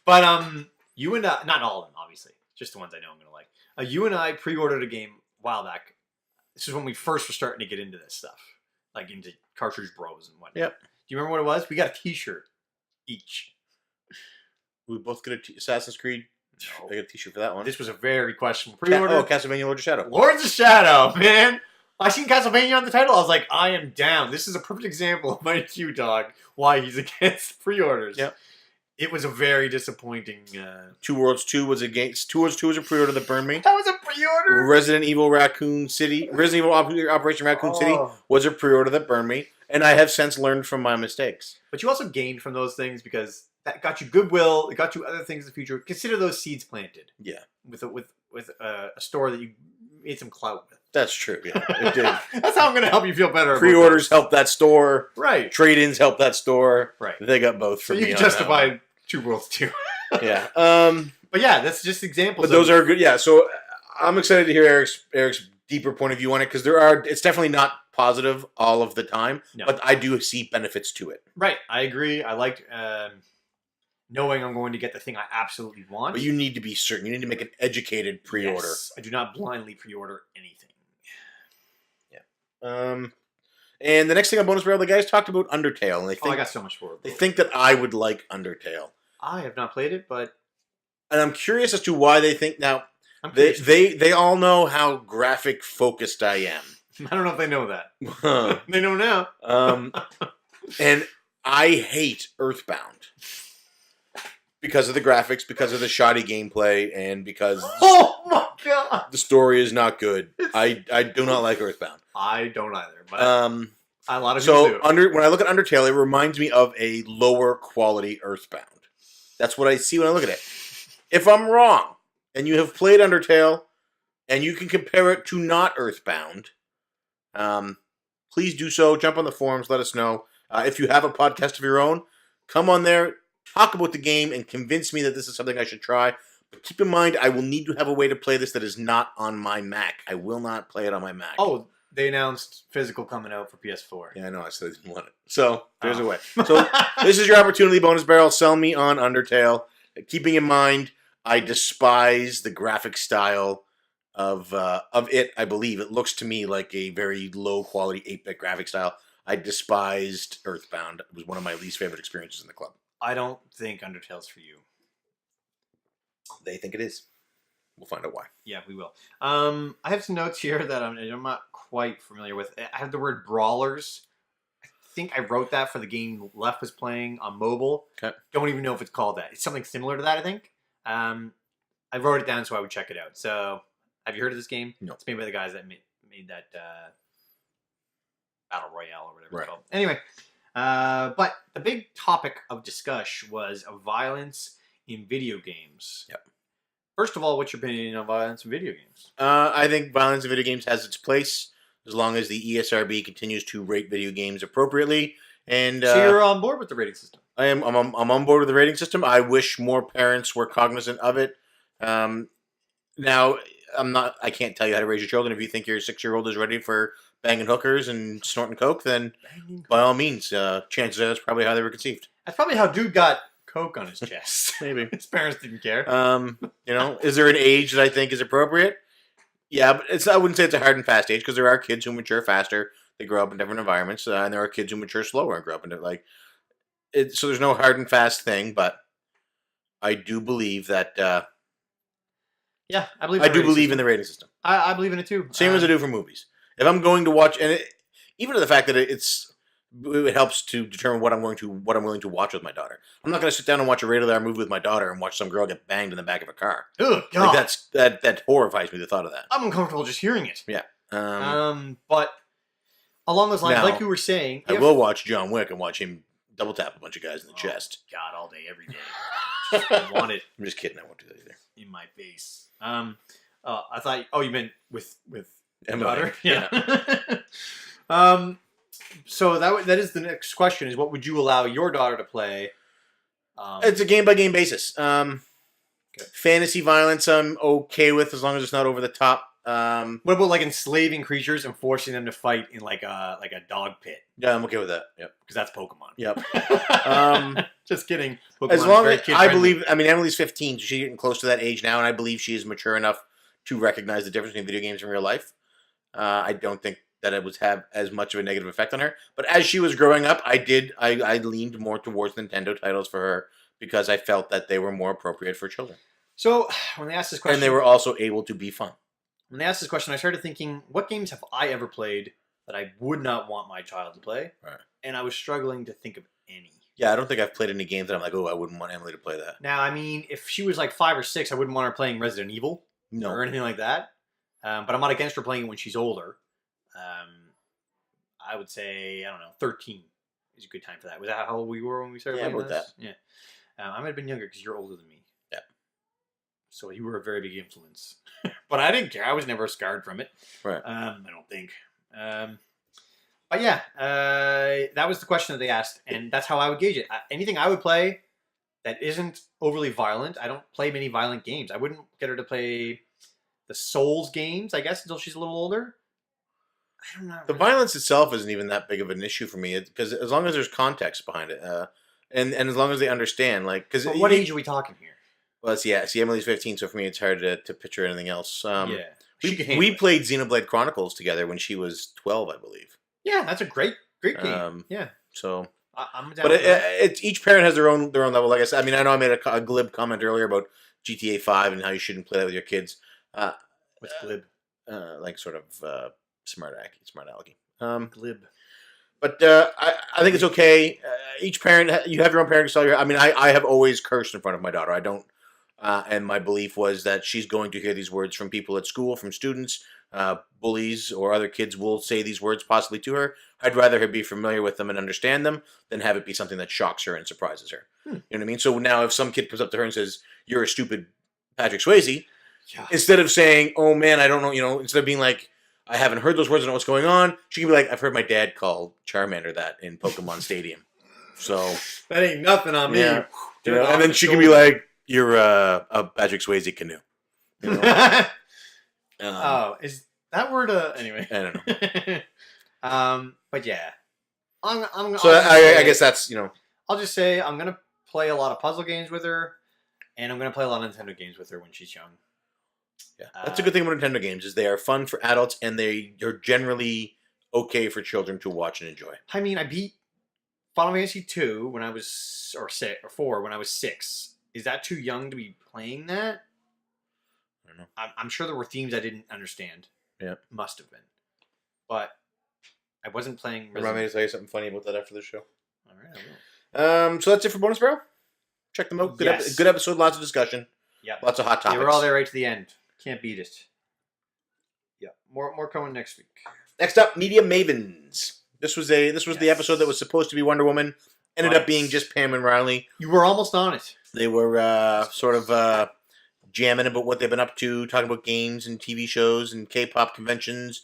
But you and I, not all of them, obviously. Just the ones I know I'm going to like. You and I pre-ordered a game a while back. This is when we first were starting to get into this stuff. Like into Cartridge Bros and whatnot. Yep. Do you remember what it was? We got a t-shirt each. We both got Assassin's Creed. No. I got a t-shirt for that one. This was a very questionable pre-order. Castlevania Lords of Shadow. Lords of Shadow, man. I seen Castlevania on the title. I was like, I am down. This is a perfect example of my Q-Dog, why he's against pre-orders. Yep. It was a very disappointing... Two Worlds 2 was against... 2 Worlds 2 was a pre-order that burned me. That was a pre-order? Resident Evil Operation Raccoon City was a pre-order that burned me. And I have since learned from my mistakes. But you also gained from those things because that got you goodwill. It got you other things in the future. Consider those seeds planted. Yeah. With a store that you made some clout with. That's true. Yeah, it did. That's how I'm going to help you feel better. Pre-orders help that store. Right. Trade-ins help that store. Right. They got both for me. So you can justify Two Worlds 2. Yeah. But yeah, that's just examples. But those are good. Yeah. So I'm excited to hear Eric's deeper point of view on it because it's definitely not positive all of the time. No. But I do see benefits to it. Right. I agree. I like knowing I'm going to get the thing I absolutely want. But you need to be certain. You need to make an educated pre-order. Yes. I do not blindly pre-order anything. And the next thing on Bonus Barrel, the guys talked about Undertale, and they think I got so much for it. They think that I would like Undertale. I have not played it, and I'm curious as to why they think now. They all know how graphic focused I am. I don't know if they know that. They know now. And I hate Earthbound because of the graphics, because of the shoddy gameplay, and because oh my god, the story is not good. I do not like Earthbound. I don't either. But a lot of people do. When I look at Undertale, it reminds me of a lower quality Earthbound. That's what I see when I look at it. If I'm wrong, and you have played Undertale, and you can compare it to not Earthbound, please do so. Jump on the forums. Let us know. If you have a podcast of your own, come on there, talk about the game, and convince me that this is something I should try. But keep in mind, I will need to have a way to play this that is not on my Mac. I will not play it on my Mac. Oh, they announced physical coming out for PS4. Yeah, I know. I said I didn't want it. So there's a way. So this is your opportunity, bonus barrel. Sell me on Undertale. Keeping in mind, I despise the graphic style of it. I believe it looks to me like a very low quality 8-bit graphic style. I despised Earthbound. It was one of my least favorite experiences in the club. I don't think Undertale's for you. They think it is. We'll find out why. Yeah, we will. I have some notes here that I'm not quite familiar with. I have the word brawlers. I think I wrote that for the game Left was playing on mobile. Okay. Don't even know if it's called that. It's something similar to that, I think. I wrote it down so I would check it out. So, have you heard of this game? No. It's made by the guys that made that Battle Royale or whatever Right. it's called. Anyway, but the big topic of discussion was violence in video games. Yep. First of all, what's your opinion on violence in video games? I think violence in video games has its place as long as the ESRB continues to rate video games appropriately. And So you're on board with the rating system? I'm on board with the rating system. I wish more parents were cognizant of it. Now, I can't tell you how to raise your children. If you think your 6-year-old is ready for banging hookers and snorting coke, then by all means, chances are that's probably how they were conceived. That's probably how dude got coke on his chest. Maybe. His parents didn't care. Is there an age that I think is appropriate? Yeah, but I wouldn't say it's a hard and fast age because there are kids who mature faster. They grow up in different environments, and there are kids who mature slower and grow up in it. So there's no hard and fast thing, but I do believe that. Yeah, I believe. I do believe in the rating system. I believe in it too. Same as I do for movies. If I'm going to watch, even to the fact that it helps to determine what I'm willing to watch with my daughter. I'm not going to sit down and watch a rated R movie with my daughter and watch some girl get banged in the back of a car. Ugh, God. Like that horrifies me, the thought of that. I'm uncomfortable just hearing it. Yeah. But along those lines, Now, like you were saying, I will watch John Wick and watch him double tap a bunch of guys in the chest. God, all day, every day. I want it I'm just kidding. I won't do that either. in my face. I thought. Oh, you meant with Emily. daughter? Yeah. So that is the next question: is what would you allow your daughter to play? It's a game by game basis. Fantasy violence, I'm okay with as long as it's not over the top. What about like enslaving creatures and forcing them to fight in like a dog pit? Yeah, I'm okay with that. Yep. Because that's Pokemon. Yep. Just kidding. As long as I believe, Emily's 15, so she's getting close to that age now, and I believe she is mature enough to recognize the difference between video games and real life. I don't think that it would have as much of a negative effect on her. But as she was growing up, I leaned more towards Nintendo titles for her because I felt that they were more appropriate for children. So when they asked this question, And they were also able to be fun. when they asked this question, I started thinking, what games have I ever played that I would not want my child to play? Right. And I was struggling to think of any. Yeah, I don't think I've played any games that I'm like, oh, I wouldn't want Emily to play that. Now, I mean, if she was like 5 or 6, I wouldn't want her playing Resident Evil No. or anything like that. But I'm not against her playing it when she's older. I would say, I don't know, 13 is a good time for that. Was that how old we were when we started playing about this? Yeah. I might have been younger because you're older than me. Yeah. So you were a very big influence. But I didn't care. I was never scarred from it. Right. I don't think. But yeah, that was the question that they asked, and that's how I would gauge it. Anything I would play that isn't overly violent, I don't play many violent games. I wouldn't get her to play the Souls games, I guess, until she's a little older. I don't know. The violence itself isn't even that big of an issue for me because as long as there's context behind it, and as long as they understand, like, because what age are we talking here? Well, see, Emily's 15, so for me it's hard to picture anything else. We We played Xenoblade Chronicles together when she was 12, I believe. Yeah, that's a great game. Yeah, So, I'm down. but it's each parent has their own level. Like I said, I know I made a glib comment earlier about GTA 5 and how you shouldn't play that with your kids. What's glib? Like sort of smart alecky. Glib. But I think it's okay. Each parent, you have your own parenting style. I have always cursed in front of my daughter. I don't. And my belief was that she's going to hear these words from people at school, from students, bullies, or other kids will say these words possibly to her. I'd rather her be familiar with them and understand them than have it be something that shocks her and surprises her. You know what I mean? So now if some kid comes up to her and says, "You're a stupid Patrick Swayze," instead of saying, "Oh man, I don't know," instead of being like, "I haven't heard those words, I don't know what's going on," she can be like, "I've heard my dad call Charmander that in Pokemon Stadium." So that ain't nothing on me. Yeah. And then she can be like, "You're a Patrick Swayze canoe." You know? That word, anyway. I don't know. But yeah. So I guess that's, I'll just say I'm going to play a lot of puzzle games with her, and I'm going to play a lot of Nintendo games with her when she's young. Yeah, that's a good thing about Nintendo games is they are fun for adults and they are generally okay for children to watch and enjoy. I mean, I beat Final Fantasy 2 when I was, or 4 when I was 6. Is that too young to be playing that? I don't know. I'm sure there were themes I didn't understand. Yeah. Must have been. But I wasn't playing Remind me to tell you something funny about that after the show. All right, I will. So that's it for Bonus Barrel. Check them out. Good episode, lots of discussion. Yeah. Lots of hot topics. They were all there right to the end. Can't beat it. Yeah. More coming next week. Next up, Media Mavens. This was the episode that was supposed to be Wonder Woman. Ended up being just Pam and Riley. You were almost on it. They were sort of jamming about what they've been up to, talking about games and TV shows and K-pop conventions.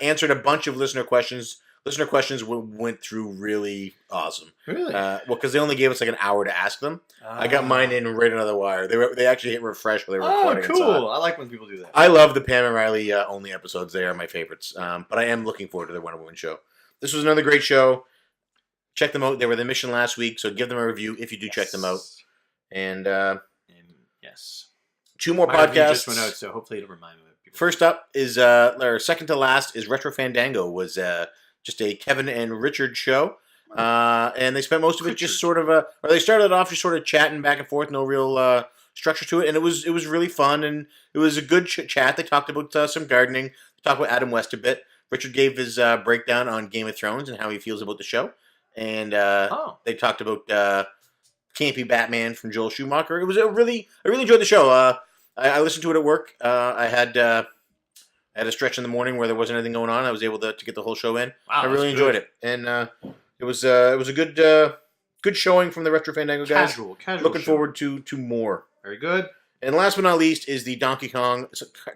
Answered a bunch of listener questions. Listener questions went through really awesome. Really? Well, because they only gave us like an hour to ask them. I got mine in right under the wire. They actually hit refresh while they were recording. Oh, cool! I like when people do that. I love the Pam and Riley only episodes. They are my favorites. But I am looking forward to their Wonder Woman show. This was another great show. Check them out. They were the mission last week, so give them a review if you do check them out. And yes, 2 more my review podcasts. just went out, so hopefully it'll remind me of people. First up is or second to last is Retro Fandango. Was just a Kevin and Richard show. And they spent most of it just sort of or they started off just sort of chatting back and forth, no real structure to it, and it was really fun and it was a good chat. They talked about some gardening. They talked about Adam West a bit. Richard gave his breakdown on Game of Thrones and how he feels about the show, and they talked about campy Batman from Joel Schumacher. It was I really enjoyed the show. I listened to it at work. I had a stretch in the morning where there wasn't anything going on. I was able to get the whole show in. Wow, I really enjoyed it, and it was a good showing from the Retro Fandango guys. Casual. Looking show. forward to more. Very good. And last but not least is the Donkey Kong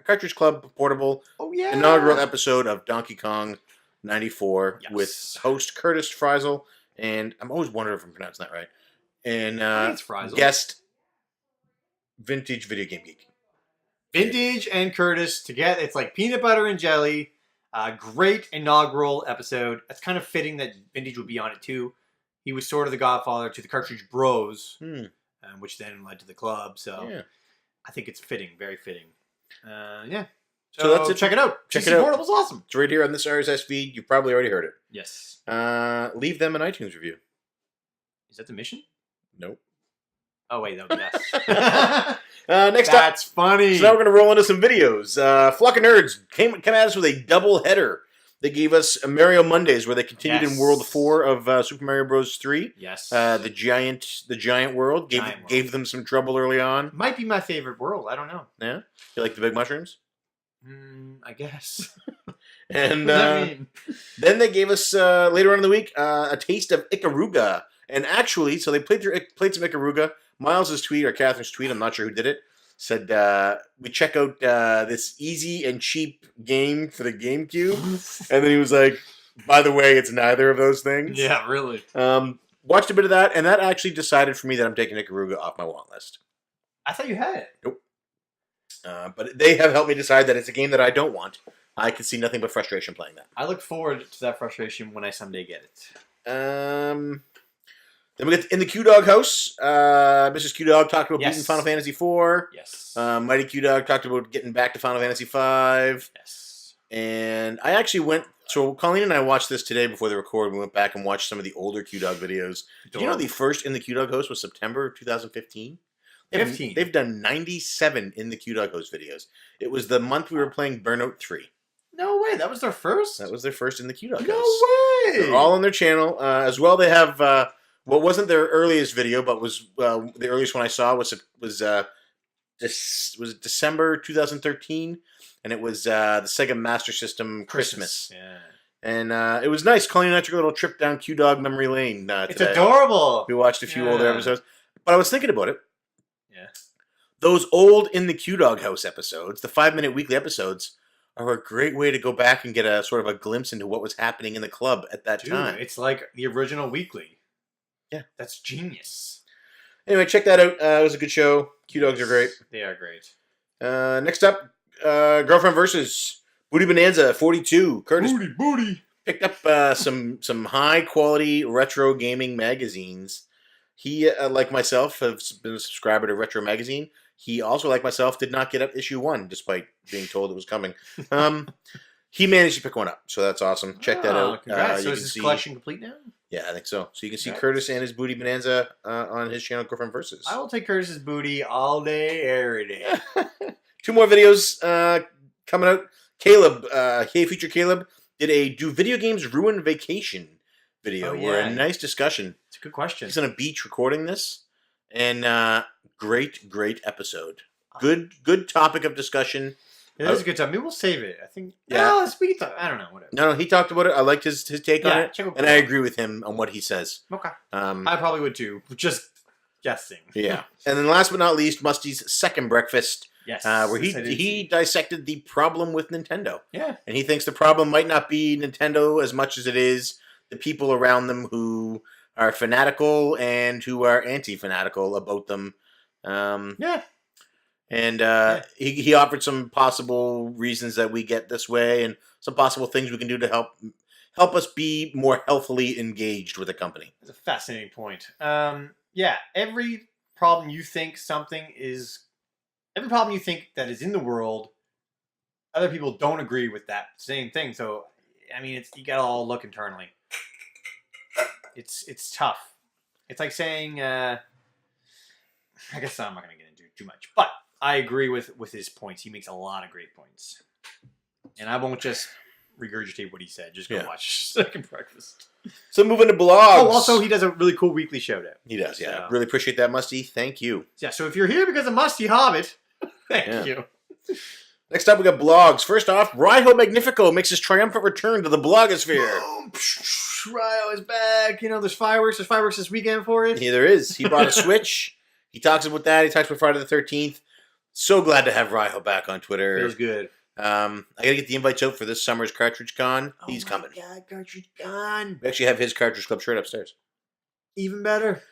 Cartridge Club Portable Oh inaugural episode of Donkey Kong 94 Yes. with host Curtis Friesel, and I'm always wondering if I'm pronouncing that right. And I think it's Friesel. guest Vintage Video Game Geek. Vintage and Curtis together. It's like peanut butter and jelly. Great inaugural episode. It's kind of fitting that Vintage would be on it too. He was sort of the godfather to the Cartridge Bros, which then led to the club. So Yeah. I think it's fitting, very fitting. Yeah. So that's it. Check it out. Check it out. CCPortable's awesome. It's right here on this RSS feed. You've probably already heard it. Yes. Leave them an iTunes review. Is that the mission? Nope. Oh wait, that was yes. Next up. That's funny. So now we're going to roll into some videos. Flock of Nerds came at us with a double header. They gave us Mario Mondays, where they continued in World 4 of Super Mario Bros. 3. Yes. The giant world. Gave them some trouble early on. Might be my favorite world. I don't know. Yeah? You like the big mushrooms? I guess. And What does that mean? then they gave us, later on in the week, a taste of Ikaruga. And actually, so they played some Ikaruga. Miles' tweet, or Catherine's tweet, I'm not sure who did it, said, we check out this easy and cheap game for the GameCube. And then he was like, by the way, it's neither of those things. Yeah, really. Watched a bit of that, and that actually decided for me that I'm taking Ikaruga off my want list. I thought you had it. Nope. But they have helped me decide that it's a game that I don't want. I can see nothing but frustration playing that. I look forward to that frustration when I someday get it. Then we get in the Q-Dog house. Mrs. Q-Dog talked about beating Final Fantasy IV. Yes. Mighty Q-Dog talked about getting back to Final Fantasy V. Yes. And I actually went... So Colleen and I watched this today before the record. We went back and watched some of the older Q-Dog videos. Do you know the first in the Q-Dog house was September of 2015? They've done 97 in the Q-Dog host videos. It was the month we were playing Burnout 3. No way. That was their first? That was their first in the Q-Dog house. No way. They're all on their channel. As well, they have... what wasn't their earliest video, but was the earliest one I saw was December 2013, and it was the Sega Master System Christmas. Yeah. And it was nice. Colleen and I took a little trip down Q-Dog memory lane today. It's adorable. We watched a few older episodes. But I was thinking about it. Yeah. Those old in the Q-Dog house episodes, the 5-minute weekly episodes, are a great way to go back and get a sort of a glimpse into what was happening in the club at that time. It's like the original weekly. Yeah. That's genius. Anyway, check that out. It was a good show. Q-Dogs are great. They are great. Next up, Girlfriend Versus. Booty Bonanza 42. Curtis Booty. picked up some high quality retro gaming magazines. He, like myself, has been a subscriber to Retro Magazine. He also, like myself, did not get up issue 1, despite being told it was coming. He managed to pick one up, so that's awesome. Check that out. Congrats. So is his collection complete now? Yeah, I think so. So you can see Curtis and his Booty Bonanza on his channel, Girlfriend Versus. I will take Curtis's booty all day, every day. 2 more videos coming out. Caleb, Hey Future Caleb, did a Do Video Games Ruin Vacation video. Where a nice discussion. It's a good question. He's on a beach recording this, and great episode. Good topic of discussion. It is a good time. Maybe we'll save it. I think. Yeah. I don't know. Whatever. No, he talked about it. I liked his take on it, and I agree with him on what he says. Okay. I probably would too. Just guessing. Yeah. And then last but not least, Musty's second breakfast. Yes. Where he dissected the problem with Nintendo. Yeah. And he thinks the problem might not be Nintendo as much as it is the people around them who are fanatical and who are anti-fanatical about them. Yeah. And he offered some possible reasons that we get this way and some possible things we can do to help us be more healthily engaged with the company. That's a fascinating point. Yeah, every problem you think that is in the world, other people don't agree with that same thing. So, I mean, you gotta all look internally. It's tough. It's like saying, I guess I'm not gonna get into it too much, but I agree with his points. He makes a lot of great points. And I won't just regurgitate what he said. Just go watch Second Breakfast. So moving to blogs. Oh, also, he does a really cool weekly shout out. He does, yeah. So. Really appreciate that, Musty. Thank you. Yeah, so if you're here because of Musty Hobbit, thank you. Next up, we got blogs. First off, Raiho Magnifico makes his triumphant return to the blogosphere. Boom. Raiho is back. You know, there's fireworks. There's fireworks this weekend for it. Yeah, there is. He bought a Switch. He talks about that. He talks about Friday the 13th. So glad to have Raiho back on Twitter. Feels good. I gotta get the invites out for this summer's Cartridge Con. He's coming. Oh my God, Cartridge Con. We actually have his Cartridge Club shirt upstairs. Even better.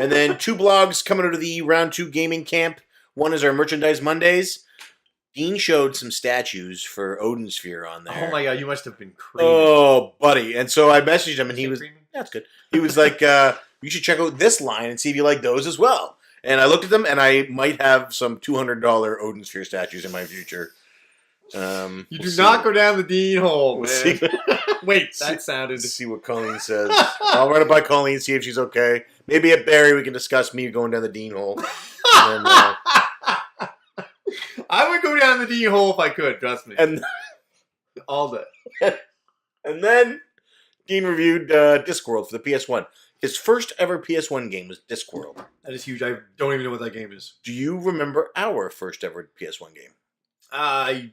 And then 2 blogs coming out of the Round 2 gaming camp. One is our Merchandise Mondays. Dean showed some statues for Odin Sphere on there. Oh my God, you must have been creaming. Oh, buddy. And so I messaged him and he was, that's good. He was like, you should check out this line and see if you like those as well. And I looked at them, and I might have some $200 Odin Sphere statues in my future. You do not go down the Dean hole, man. Wait, that sounded... Let's see what Colleen says. I'll run it by Colleen, see if she's okay. Maybe at Barry we can discuss me going down the Dean hole. And then, I would go down the Dean hole if I could, trust me. And all day. And then Dean reviewed Discworld for the PS1. His first ever PS1 game was Discworld. That is huge. I don't even know what that game is. Do you remember our first ever PS1 game? I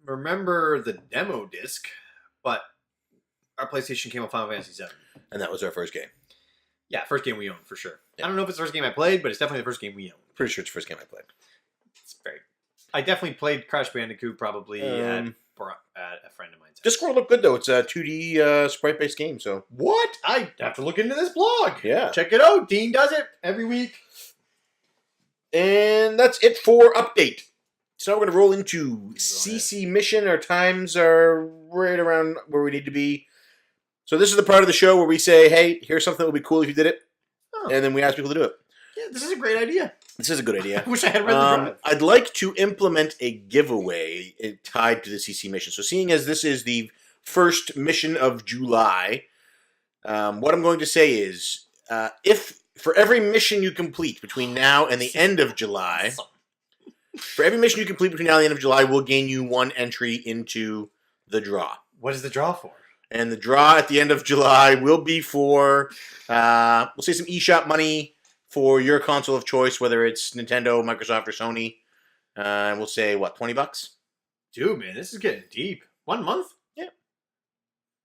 remember the demo disc, but our PlayStation came with Final Fantasy VII. And that was our first game. Yeah, first game we owned, for sure. Yeah. I don't know if it's the first game I played, but it's definitely the first game we owned. Pretty sure it's the first game I played. It's very... I definitely played Crash Bandicoot probably at a friend of mine's house. Discworld looked good, though. It's a 2D sprite-based game, so... What? I have to look into this blog. Yeah. Check it out. Dean does it every week. And that's it for Update. So now we're going to roll into CC Mission. Our times are right around where we need to be. So this is the part of the show where we say, hey, here's something that would be cool if you did it. Oh. And then we ask people to do it. Yeah, this is a great idea. This is a good idea. I wish I had read the drive. I'd like to implement a giveaway tied to the CC Mission. So seeing as this is the first mission of July, what I'm going to say is, if for every mission you complete between now and the end of July, we'll gain you 1 entry into the draw. What is the draw for? And the draw at the end of July will be for, we'll say some eShop money for your console of choice, whether it's Nintendo, Microsoft, or Sony. And we'll say, what, $20? Dude, man, this is getting deep. 1 month? Yeah.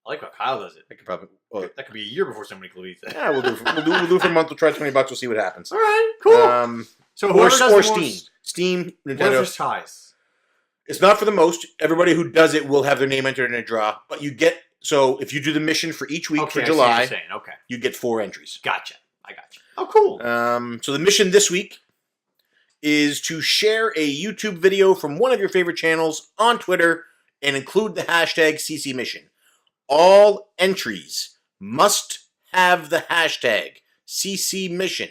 I like how Kyle does it. I could probably... that could be a year before somebody completes it. Yeah, we'll do for a month. We'll try $20. We'll see what happens. All right, cool. So or Steam. Steam, Nintendo. What if there's ties? It's not for the most. Everybody who does it will have their name entered in a draw. But you get... So if you do the mission for each week for July, you get 4 entries. Gotcha. I gotcha. Oh, cool. So the mission this week is to share a YouTube video from one of your favorite channels on Twitter and include the hashtag CC Mission. All entries must have the hashtag CC Mission.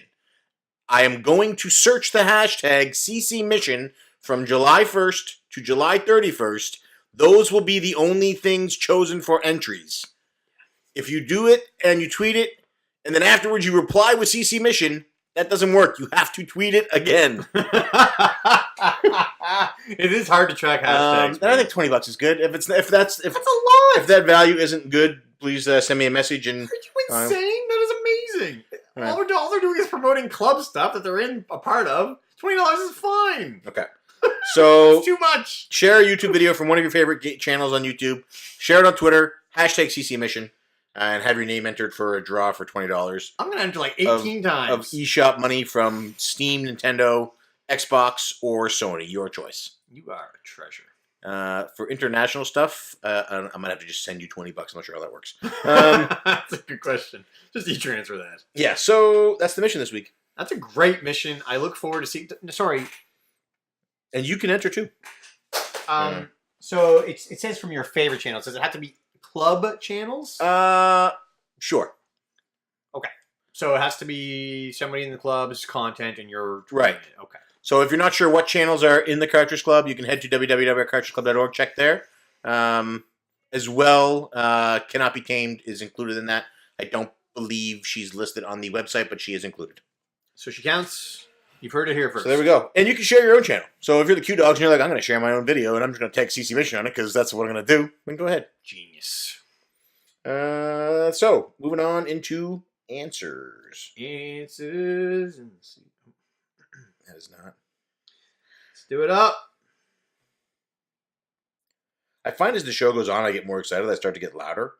I am going to search the hashtag CC Mission from July 1st to July 31st. Those will be the only things chosen for entries. If you do it and you tweet it, and then afterwards you reply with CC Mission, that doesn't work. You have to tweet it again. It is hard to track hashtags. And I think $20 is good. If that's a lot. If that value isn't good, please send me a message. And are you insane? That is amazing. Right. All they're doing is promoting club stuff that they're in a part of. $20 is fine. Okay. So it's too much. Share a YouTube video from one of your favorite channels on YouTube. Share it on Twitter. Hashtag CC Mission. And have your name entered for a draw for $20. I'm going to enter like 18 times. Of eShop money from Steam, Nintendo, Xbox, or Sony. Your choice. You are a treasure. For international stuff, I might have to just send you $20. I'm not sure how that works. That's a good question. Just e-transfer that. Yeah, so that's the mission this week. That's a great mission. I look forward to seeing... Sorry. And you can enter too. So it says from your favorite channels. Does it have to be club channels? Sure. Okay. So it has to be somebody in the club's content and you're... Right. Okay. So if you're not sure what channels are in the Cartridge Club, you can head to www.cartridgeclub.org. Check there. As well, Cannot Be Tamed is included in that. I don't believe she's listed on the website, but she is included. So she counts. You've heard it here first. So there we go. And you can share your own channel. So if you're the Q Dogs and you're like, I'm going to share my own video and I'm just going to tag CC Mission on it because that's what I'm going to do, then go ahead. Genius. So moving on into answers. Answers. That is not. Let's do it up. I find as the show goes on, I get more excited. I start to get louder.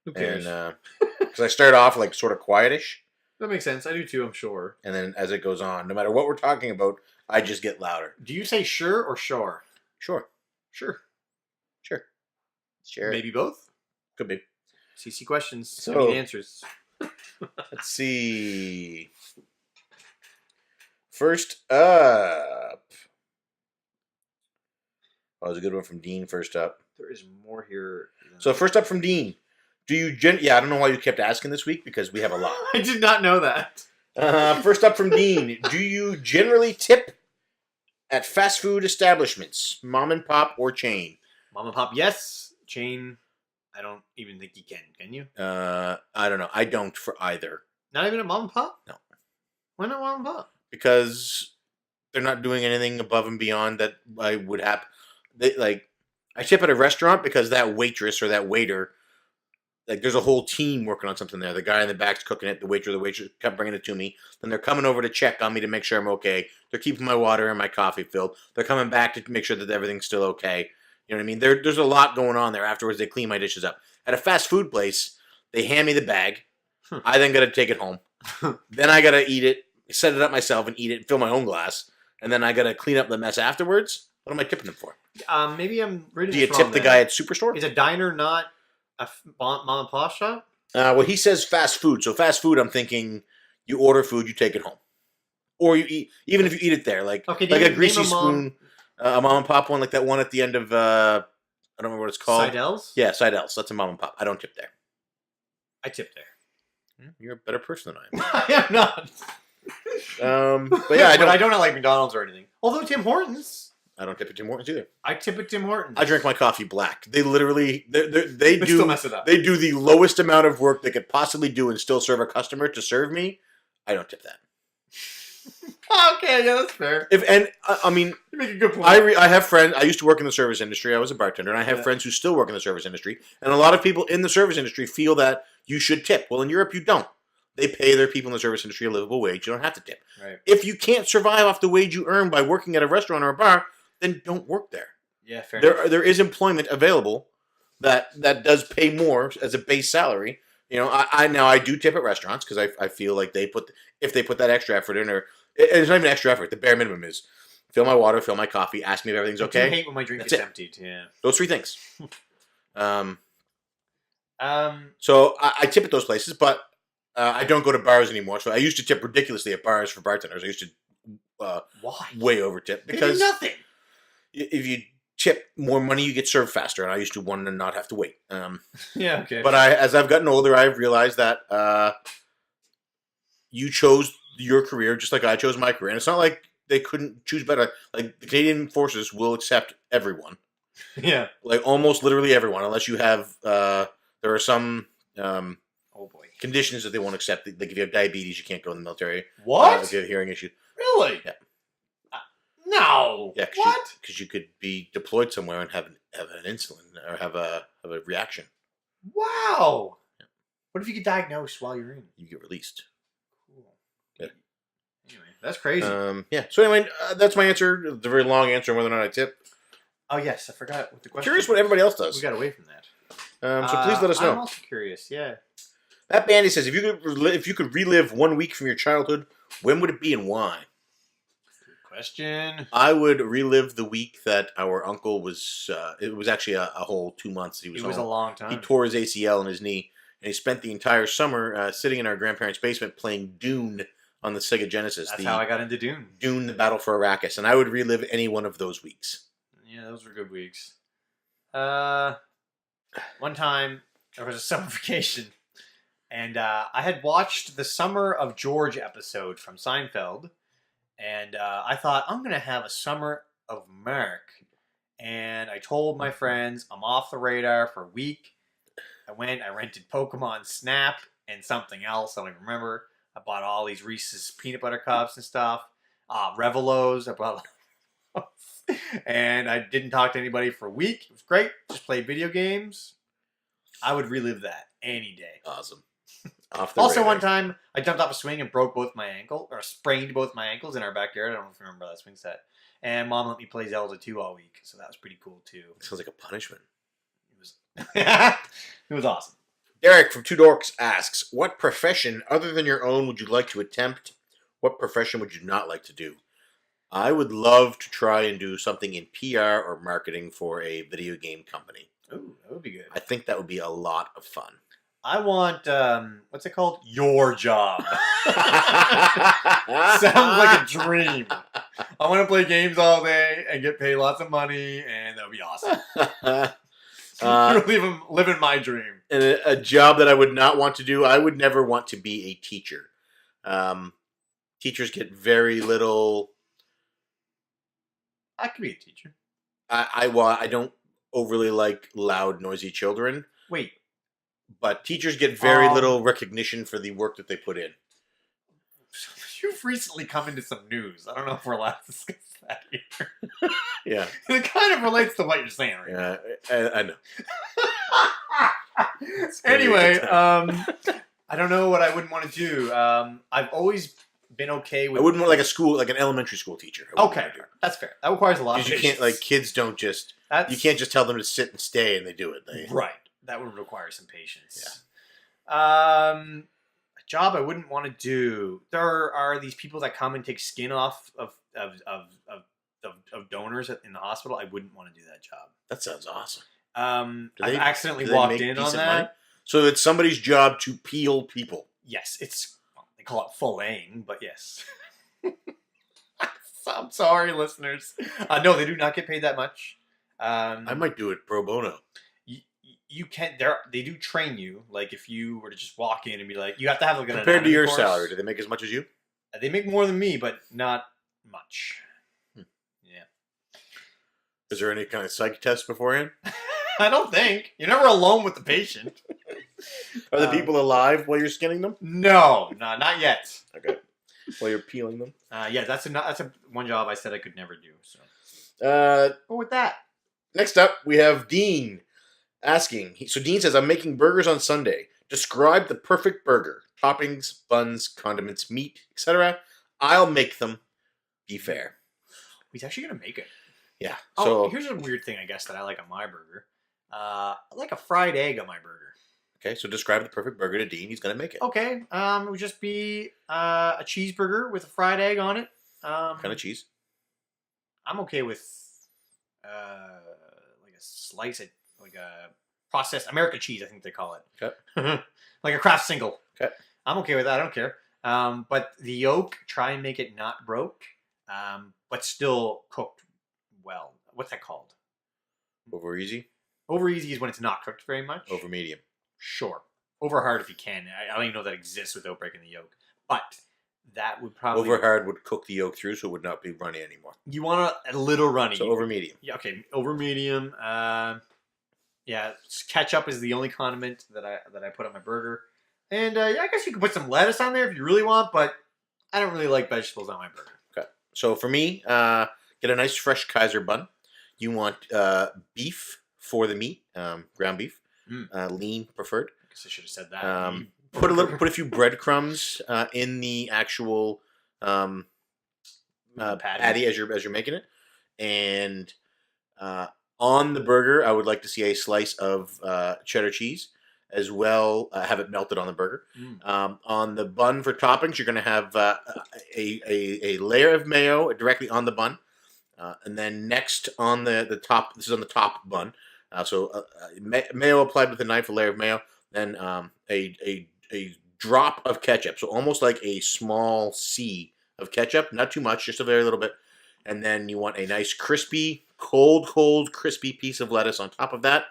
Who cares? And because I start off like sort of quietish. That makes sense. I do too, I'm sure. And then as it goes on, no matter what we're talking about, I just get louder. Do you say sure or sure? Sure. Sure. Sure. Sure. Maybe both? Could be. CC questions. So, I mean answers. Let's see. First up. Oh, there's a good one from Dean first up. There is more here. So first up from Dean. Do you yeah, I don't know why you kept asking this week because we have a lot. I did not know that. First up from Dean. Do you generally tip at fast food establishments, mom and pop or chain? Mom and pop, yes. Chain, I don't even think you can. Can you? I don't know. I don't for either. Not even at mom and pop? No. Why not mom and pop? Because they're not doing anything above and beyond that I would have. I tip at a restaurant because that waitress or that waiter, like there's a whole team working on something there. The guy in the back's cooking it. The waitress kept bringing it to me. Then they're coming over to check on me to make sure I'm okay. They're keeping my water and my coffee filled. They're coming back to make sure that everything's still okay. You know what I mean? There's a lot going on there. Afterwards, they clean my dishes up. At a fast food place, they hand me the bag. I then got to take it home. Then I got to eat it, set it up myself and eat it, and fill my own glass. And then I got to clean up the mess afterwards. What am I tipping them for? Maybe I'm reading Do you this tip wrong the then. guy at Superstore? Is a diner not a mom and pop shop? Well, he says fast food. So fast food, I'm thinking you order food, you take it home. Or you eat, even if you eat it there, like a greasy spoon, a mom and pop one, like that one at the end of, I don't remember what it's called. Seidel's? Yeah, Seidel's. That's a mom and pop. I don't tip there. I tip there. You're a better person than I am. I am not. But yeah, I don't like McDonald's or anything. Although Tim Hortons. I don't tip at Tim Hortons either. I tip at Tim Hortons. I drink my coffee black. They literally, they do still mess it up. They do the lowest amount of work they could possibly do and still serve a customer to serve me. I don't tip that. Okay, yeah, that's fair. I mean, You make a good point. I have friends. I used to work in the service industry. I was a bartender, and I have friends who still work in the service industry. And a lot of people in the service industry feel that you should tip. Well, in Europe, you don't. They pay their people in the service industry a livable wage. You don't have to tip. Right. If you can't survive off the wage you earn by working at a restaurant or a bar, then don't work there. Yeah, fair enough. There is employment available that does pay more as a base salary. You know, I do tip at restaurants because I feel like if they put that extra effort in, or it's not even extra effort. The bare minimum is fill my water, fill my coffee, ask me if everything's okay. I hate when my drink That's is it. emptied. Yeah. Those three things. So I tip at those places, but I don't go to bars anymore. So I used to tip ridiculously at bars for bartenders. I used to Why? way over tip They do because nothing. if you tip, more money you get served faster, and I used to want to not have to wait. Yeah, okay. But as I've gotten older, I've realized that you chose your career just like I chose my career, and it's not like they couldn't choose better. Like the Canadian forces will accept everyone. Yeah. Like almost literally everyone, unless you have there are some Oh boy. conditions that they won't accept. Like if you have diabetes, you can't go in the military. What? If you have a hearing issue. Really? Yeah. No. Yeah. What? Because you could be deployed somewhere and have an insulin or have a reaction. Wow. Yeah. What if you get diagnosed while you're in? You get released. Cool. Yeah. Anyway, that's crazy. Yeah. So anyway, that's my answer. It's a very long answer on whether or not I tip. Oh yes, I forgot what the question. Curious what everybody else does. We got away from that. So please let us know. I'm also curious. Yeah. That Bandy says, if you could relive 1 week from your childhood, when would it be and why? Good question. I would relive the week that our uncle was. It was actually a whole 2 months. He was. It was home. a long time. He tore his ACL in his knee, and he spent the entire summer sitting in our grandparents' basement playing Dune on the Sega Genesis. That's how I got into Dune. Dune: The Battle for Arrakis, and I would relive any one of those weeks. Yeah, those were good weeks. One time there was a summer vacation, and I had watched the Summer of George episode from Seinfeld, and I thought, I'm going to have a Summer of Mark. And I told my friends, I'm off the radar for a week. I rented Pokemon Snap and something else, I don't even remember. I bought all these Reese's peanut butter cups and stuff. Revelos, I bought and I didn't talk to anybody for a week. It was great. Just played video games. I would relive that any day. Awesome. Off the Also, radar. one time I jumped off a swing and broke both my ankle, or sprained both my ankles in our backyard. I don't know if you remember that swing set. And Mom let me play Zelda 2 all week, so that was pretty cool too. Sounds like a punishment. It was, it was awesome. Derek from Two Dorks asks, what profession other than your own would you like to attempt? What profession would you not like to do? I would love to try and do something in PR or marketing for a video game company. Ooh, that would be good. I think that would be a lot of fun. I want, what's it called? Your job. Sounds like a dream. I want to play games all day and get paid lots of money, and that would be awesome. You're living my dream. And a job that I would not want to do, I would never want to be a teacher. Teachers get very little... I could be a teacher. I don't overly like loud, noisy children. Wait. But teachers get very little recognition for the work that they put in. You've recently come into some news. I don't know if we're allowed to discuss that here. Yeah. It kind of relates to what you're saying right now. I know. Anyway, I don't know what I wouldn't want to do. I've always been okay with... I wouldn't want like a school, like an elementary school teacher. Okay, that's fair. That requires a lot of patience. Because you can't, like, kids don't just... You can't just tell them to sit and stay and they do it. Right. That would require some patience. Yeah. A job I wouldn't want to do. There are these people that come and take skin off of donors in the hospital. I wouldn't want to do that job. That sounds awesome. I accidentally walked in on that. Money? So it's somebody's job to peel people. Yes, they call it filleting, but yes. I'm sorry, listeners. No, they do not get paid that much. I might do it pro bono. You can. They do train you. Like if you were to just walk in and be like, you have to have like an compared to your course. salary. Do they make as much as you? They make more than me, but not much. Yeah. Is there any kind of psych test beforehand? I don't think. You're never alone with the patient. Are the people alive while you're skinning them? No, not yet. Okay. While you're peeling them? Yeah, that's one job I said I could never do. So. But with that. Next up, we have Dean asking. So Dean says, I'm making burgers on Sunday. Describe the perfect burger. Toppings, buns, condiments, meat, etc. I'll make them. Be fair. He's actually going to make it. Yeah. So here's a weird thing, I guess, that I like on my burger. I like a fried egg on my burger. Okay, so describe the perfect burger to Dean. He's going to make it. Okay. It would just be a cheeseburger with a fried egg on it. What kind of cheese? I'm okay with like a slice of, like a processed American cheese, I think they call it. Okay. Like a Kraft single. Okay. I'm okay with that. I don't care. But the yolk, try and make it not broke, but still cooked well. What's that called? Over easy? Over easy is when it's not cooked very much. Over medium? Sure. Over hard if you can. I don't even know if that exists without breaking the yolk. But that would probably... Over hard would cook the yolk through, so it would not be runny anymore. You want a little runny. So over medium. Yeah, okay. Over medium. Yeah, ketchup is the only condiment that I put on my burger. And yeah, I guess you could put some lettuce on there if you really want, but I don't really like vegetables on my burger. Okay. So for me, get a nice fresh Kaiser bun. You want beef for the meat, ground beef, lean preferred. I guess I should have said that. Put a few breadcrumbs in the actual patty as you're making it, and on the burger, I would like to see a slice of cheddar cheese as well. Have it melted on the burger. On the bun for toppings, you're going to have a layer of mayo directly on the bun, and then next on the top. This is on the top bun. Mayo applied with a knife, a layer of mayo, then a drop of ketchup. So almost like a small C of ketchup, not too much, just a very little bit. And then you want a nice crispy, cold crispy piece of lettuce on top of that.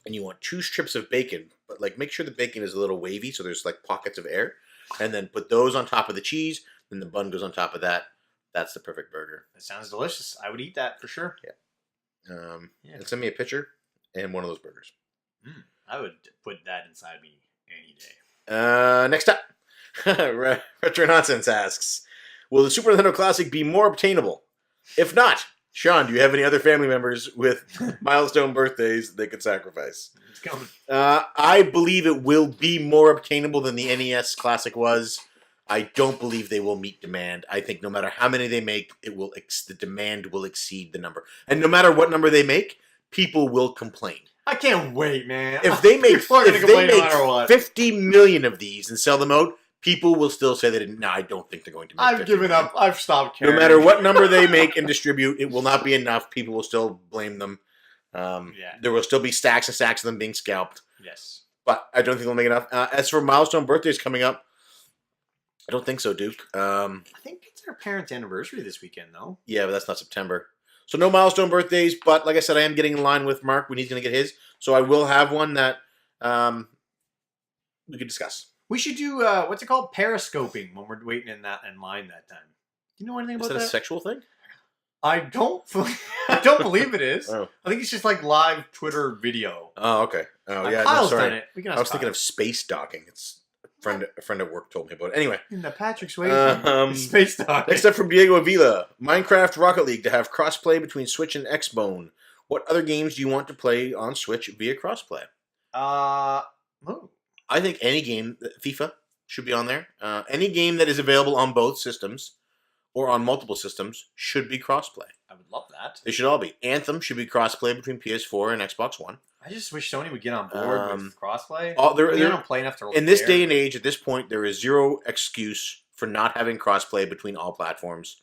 And you want 2 strips of bacon, but like make sure the bacon is a little wavy so there's like pockets of air. And then put those on top of the cheese, then the bun goes on top of that. That's the perfect burger. That sounds delicious. I would eat that for sure. Yeah. And send me a picture and one of those burgers. I would put that inside me any day. Next up, Retro Nonsense asks, will the Super Nintendo Classic be more obtainable? If not, Sean, do you have any other family members with milestone birthdays they could sacrifice? It's coming. I believe it will be more obtainable than the NES Classic was. I don't believe they will meet demand. I think no matter how many they make, the demand will exceed the number. And no matter what number they make, people will complain. I can't wait, man. If they make, no 50 million of these and sell them out, people will still say they didn't. No, I don't think they're going to make I've given up. I've stopped caring. No matter what number they make and distribute, it will not be enough. People will still blame them. There will still be stacks and stacks of them being scalped. Yes. But I don't think they'll make enough. As for milestone birthdays coming up, I don't think so, Duke. I think it's our parents' anniversary this weekend, though. Yeah, but that's not September. So no milestone birthdays, but like I said, I am getting in line with Mark when he's going to get his. So I will have one that we could discuss. We should do, what's it called? Periscoping when we're waiting in line that time. Do you know anything about that? Is that a sexual thing? I don't believe it is. Oh. I think it's just like live Twitter video. Oh, okay. Oh, yeah. Kyle's sorry. done it. We can I was thinking of space docking. It's a friend at work told me about it. Anyway. In the Patrick Swayze space docking. Next up from Diego Avila. Minecraft Rocket League to have crossplay between Switch and Xbone. What other games do you want to play on Switch via crossplay? I think any game, FIFA should be on there. Any game that is available on both systems or on multiple systems should be crossplay. I would love that. They should all be. Anthem should be crossplay between PS4 and Xbox One. I just wish Sony would get on board with crossplay. They don't play enough to really in this care. day and age, at this point, there is zero excuse for not having crossplay between all platforms.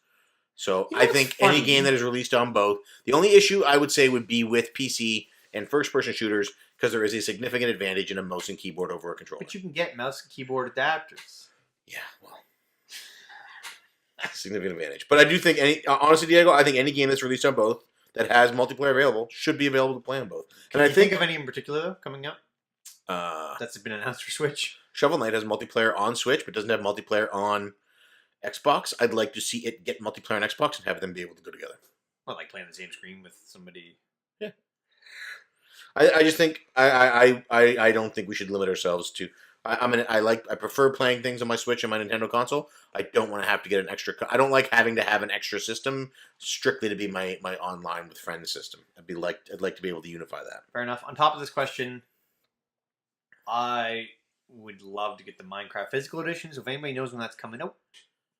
So I think any game that is released on both. The only issue I would say would be with PC and first-person shooters, because there is a significant advantage in a mouse and keyboard over a controller. But you can get mouse and keyboard adapters. Yeah, well, significant advantage. But I do think honestly, Diego, I think any game that's released on both that has multiplayer available should be available to play on both. Can you think of any in particular though, coming up? That's been announced for Switch. Shovel Knight has multiplayer on Switch, but doesn't have multiplayer on Xbox. I'd like to see it get multiplayer on Xbox and have them be able to go together. Well, like playing the same screen with somebody. Yeah. I just think I don't think we should limit ourselves to. I prefer playing things on my Switch and my Nintendo console. I don't want to have to get an extra. I don't like having to have an extra system strictly to be my online with friends system. I'd like to be able to unify that. Fair enough. On top of this question, I would love to get the Minecraft physical edition. So if anybody knows when that's coming out,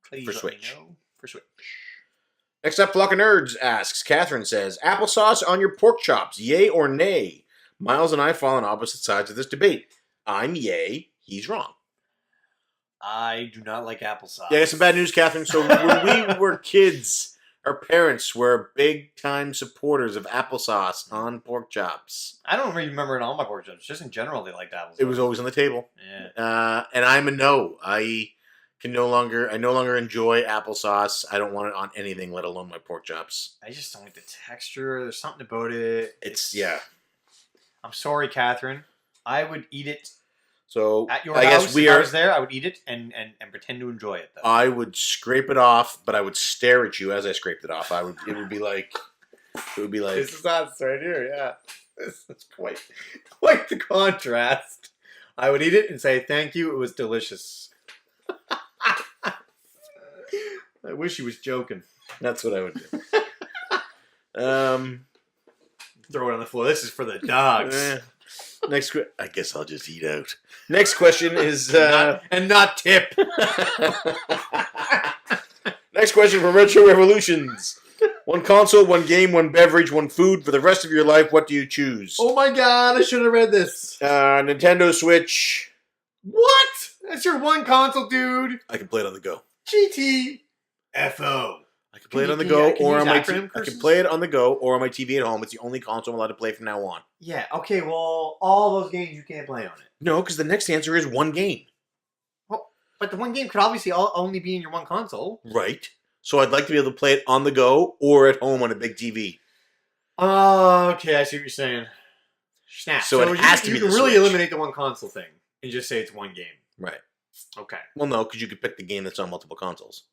please let me know. For Switch. Next up, Flock of Nerds asks. Catherine says, "Applesauce on your pork chops, yay or nay?" Miles and I fall on opposite sides of this debate. I'm yay. He's wrong. I do not like applesauce. Yeah, I got some bad news, Catherine. So when we were kids, our parents were big-time supporters of applesauce on pork chops. I don't really remember it on my pork chops. Just in general, they liked applesauce. It was always on the table. Yeah. And I'm a no. I I no longer enjoy applesauce. I don't want it on anything, let alone my pork chops. I just don't like the texture. There's something about it. Yeah. I'm sorry, Catherine. I would eat it. So At your I house, guess we if I are. was there, I would eat it and pretend to enjoy it. Though. I would scrape it off, but I would stare at you as I scraped it off. It would be like. This is us right here. Yeah, this is quite the contrast. I would eat it and say thank you. It was delicious. I wish he was joking. That's what I would do. Throw it on the floor. This is for the dogs. I guess I'll just eat out. Next question is not tip. Next question from Retro Revolutions. One console, one game, one beverage, one food for the rest of your life. What do you choose? Oh my god! I should have read this. Nintendo Switch. What? That's your one console, dude. I can play it on the go. GTFO. I can play it on the go, or on my. I can play it on the go, or on my TV at home. It's the only console I'm allowed to play from now on. Yeah. Okay. Well, all those games you can't play on it. No, because the next answer is one game. Well, but the one game could obviously only be in your one console. Right. So I'd like to be able to play it on the go or at home on a big TV. Okay, I see what you're saying. Snap. So it has to be You can the really Switch. eliminate the one console thing and just say it's one game. Right. Okay. Well, no, because you could pick the game that's on multiple consoles.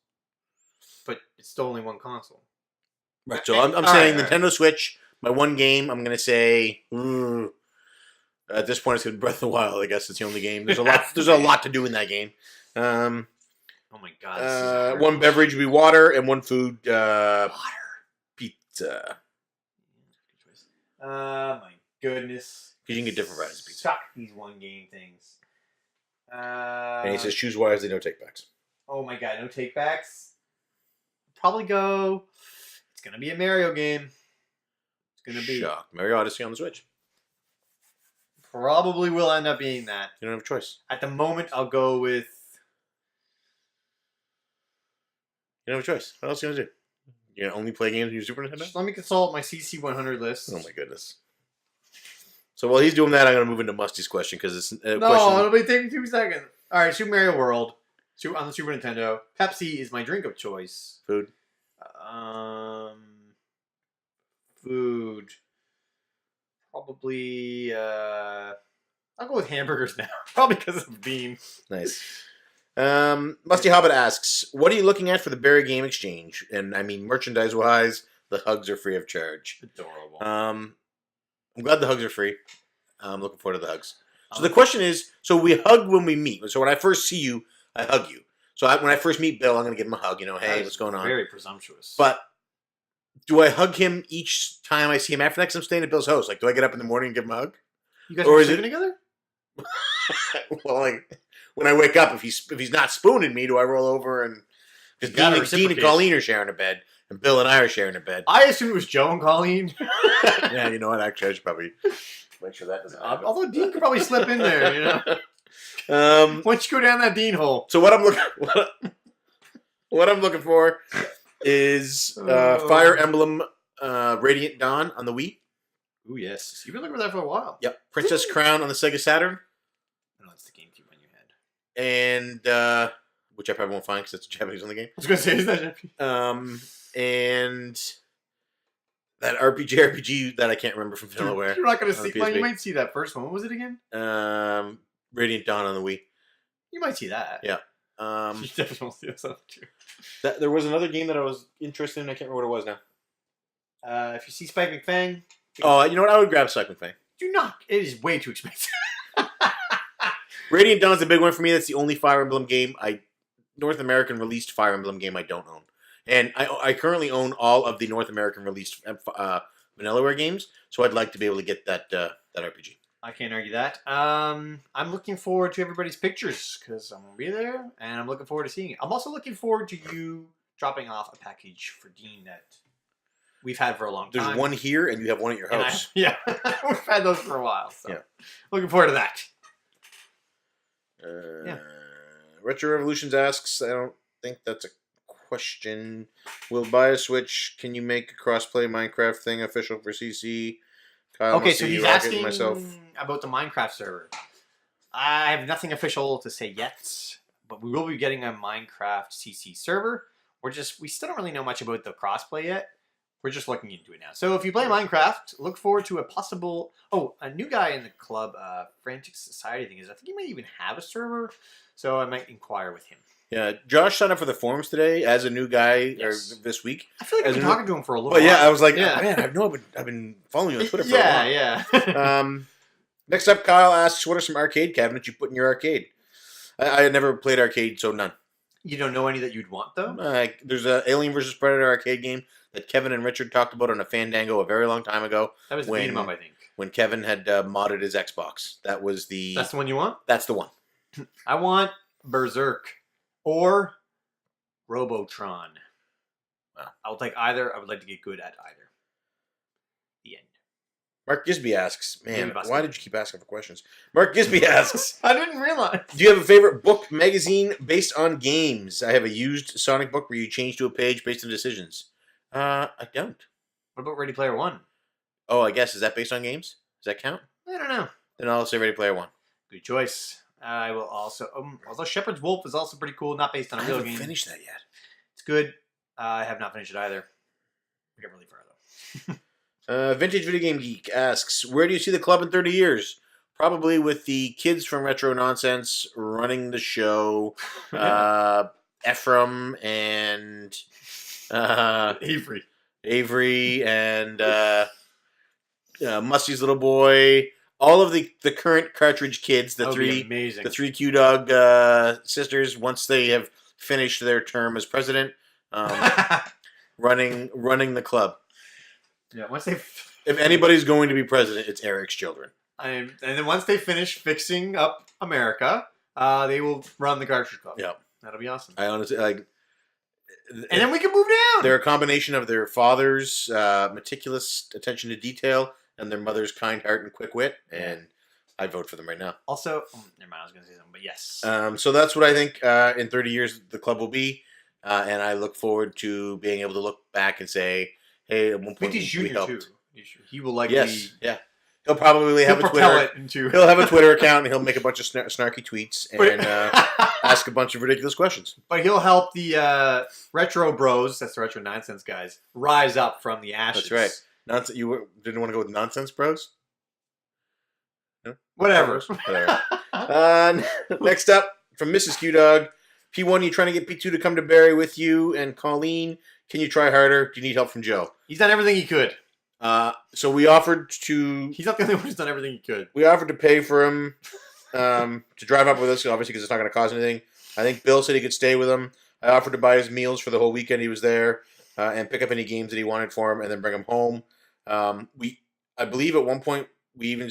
But it's still only one console. Right. So I'm saying Nintendo Switch, my one game, I'm going to say... at this point, it's going to be Breath of the Wild. I guess it's the only game. There's a lot. There's a lot to do in that game. Oh my god. One beverage would be water, and one food, water. Pizza. My goodness. Because you can get different varieties of pizza. Suck these one game things. And he says, choose wisely, no takebacks. Oh my god, no takebacks. Probably go. It's gonna be a Mario game. It's gonna be. Shock. Mario Odyssey on the Switch. Probably will end up being that. You don't have a choice. At the moment, I'll go with. You don't have a choice. What else are you going to do? You're going to only play games on your Super Nintendo? Just let me consult my CC 100 list. Oh my goodness. So while he's doing that, I'm going to move into Musty's question because it's a No, question. it'll be taking 2 seconds. All right, Super Mario World on the Super Nintendo. Pepsi is my drink of choice. Food. Food. Probably. I'll go with hamburgers now. Probably because of bean. Nice. Musty Hobbit asks, what are you looking at for the Berry Game Exchange? And I mean, merchandise-wise, the hugs are free of charge. Adorable. I'm glad the hugs are free. I'm looking forward to the hugs. So the question is, so we hug when we meet. So when I first see you, I hug you. So when I first meet Bill, I'm going to give him a hug. You know, hey, what's going on? Very presumptuous. But do I hug him each time I see him after next I'm staying at Bill's house? Like, do I get up in the morning and give him a hug? You guys or are is sleeping together? Well, like, when I wake up, if he's not spooning me, do I roll over and... Because Dean and Colleen are sharing a bed, and Bill and I are sharing a bed. I assume it was Joe and Colleen. Yeah, you know what? Actually, I should probably make sure that doesn't happen. Although Dean could probably slip in there, you know. Once you go down that Dean hole. So what I'm looking for is Fire Emblem Radiant Dawn on the Wii. Ooh, yes. You've been looking for that for a while. Yep. Princess Crown on the Sega Saturn. No, that's the GameCube one you had. And which I probably won't find because it's Japanese on the game. I was going to say, is that Japanese? And that RPG that I can't remember from Delaware. You're not going to see. Well, PSP. you might see that first one. What was it again? Radiant Dawn on the Wii. You might see that. Yeah. You definitely won't see that too. There was another game that I was interested in. I can't remember what it was now. If you see Spike McFang, Oh, you know what? I would grab Spike McFang. do not. It is way too expensive. Radiant Dawn's a big one for me. That's the only Fire Emblem game North American released Fire Emblem game I don't own. And I currently own all of the North American released Vanillaware games, so I'd like to be able to get that RPG. I can't argue that. I'm looking forward to everybody's pictures because I'm going to be there, and I'm looking forward to seeing it. I'm also looking forward to you dropping off a package for Dean that we've had for a long time. There's one here, and you have one at your house. Yeah, we've had those for a while. So Yeah. Looking forward to that. Yeah. Retro Revolutions asks, I don't think that's a question. Will buy a Switch? Can you make a crossplay Minecraft thing official for CC? Kyle, Okay, so Musty, he's Rocket, asking myself. about the Minecraft server. I have nothing official to say yet, but we will be getting a Minecraft CC server. We still don't really know much about the crossplay yet. We're just looking into it now. So if you play Minecraft, look forward to a possible... Oh, a new guy in the club, Frantic Society thing, I think he might even have a server. So I might inquire with him. Yeah, Josh signed up for the forums today as a new guy this week. I feel like I've been talking to him for a little while. while. Yeah, I was like, man, I've been following you on Twitter for a while. Yeah. Next up, Kyle asks, what are some arcade cabinets you put in your arcade? I had never played arcade, so none. You don't know any that you'd want, though? There's an Alien vs. Predator arcade game that Kevin and Richard talked about on a Fandango a very long time ago. That was the beat 'em up, I think. When Kevin had modded his Xbox. That's the one you want? That's the one. I want Berserk or Robotron. Wow. I'll take either. I would like to get good at either. The end. Mark Gisby asks, man, why did you keep asking for questions? Mark Gisby asks, I didn't realize. Do you have a favorite book, magazine based on games? I have a used Sonic book where you change to a page based on decisions. I don't. What about Ready Player One? Oh, I guess. Is that based on games? Does that count? I don't know. Then I'll say Ready Player One. Good choice. I will also... although Shepherd's Wolf is also pretty cool, not based on a real game. I haven't finished that yet. It's good. I have not finished it either. We got really far, though. Vintage Video Game Geek asks, where do you see the club in 30 years? Probably with the kids from Retro Nonsense running the show. Ephraim and... Avery and Musty's little boy. All of the current Cartridge kids, the three Q-Dog sisters, once they have finished their term as president, running the club. Yeah, if anybody's going to be president, it's Eric's children. And then once they finish fixing up America, they will run the Cartridge Club. Yep. That'll be awesome. I honestly like. And then we can move down. They're a combination of their father's meticulous attention to detail and their mother's kind heart and quick wit, and I'd vote for them right now. Also, never mind, I was going to say something, but yes. So that's what I think in 30 years the club will be, and I look forward to being able to look back and say, hey, at one point we helped. Too. He will likely... Yes, yeah. He'll probably have a Twitter. He'll have a Twitter account, and he'll make a bunch of snarky tweets and ask a bunch of ridiculous questions. But he'll help the retro bros, that's the Retro Nonsense guys, rise up from the ashes. That's right. You didn't want to go with Nonsense Bros? No? Whatever. Next up, from Mrs. Q-Dog, P1, you trying to get P2 to come to Barrie with you? And Colleen, can you try harder? Do you need help from Joe? He's done everything he could. So we offered to... He's not the only one who's done everything he could. We offered to pay for him to drive up with us, obviously, because it's not going to cost anything. I think Bill said he could stay with him. I offered to buy his meals for the whole weekend he was there and pick up any games that he wanted for him and then bring him home. I believe at one point, we even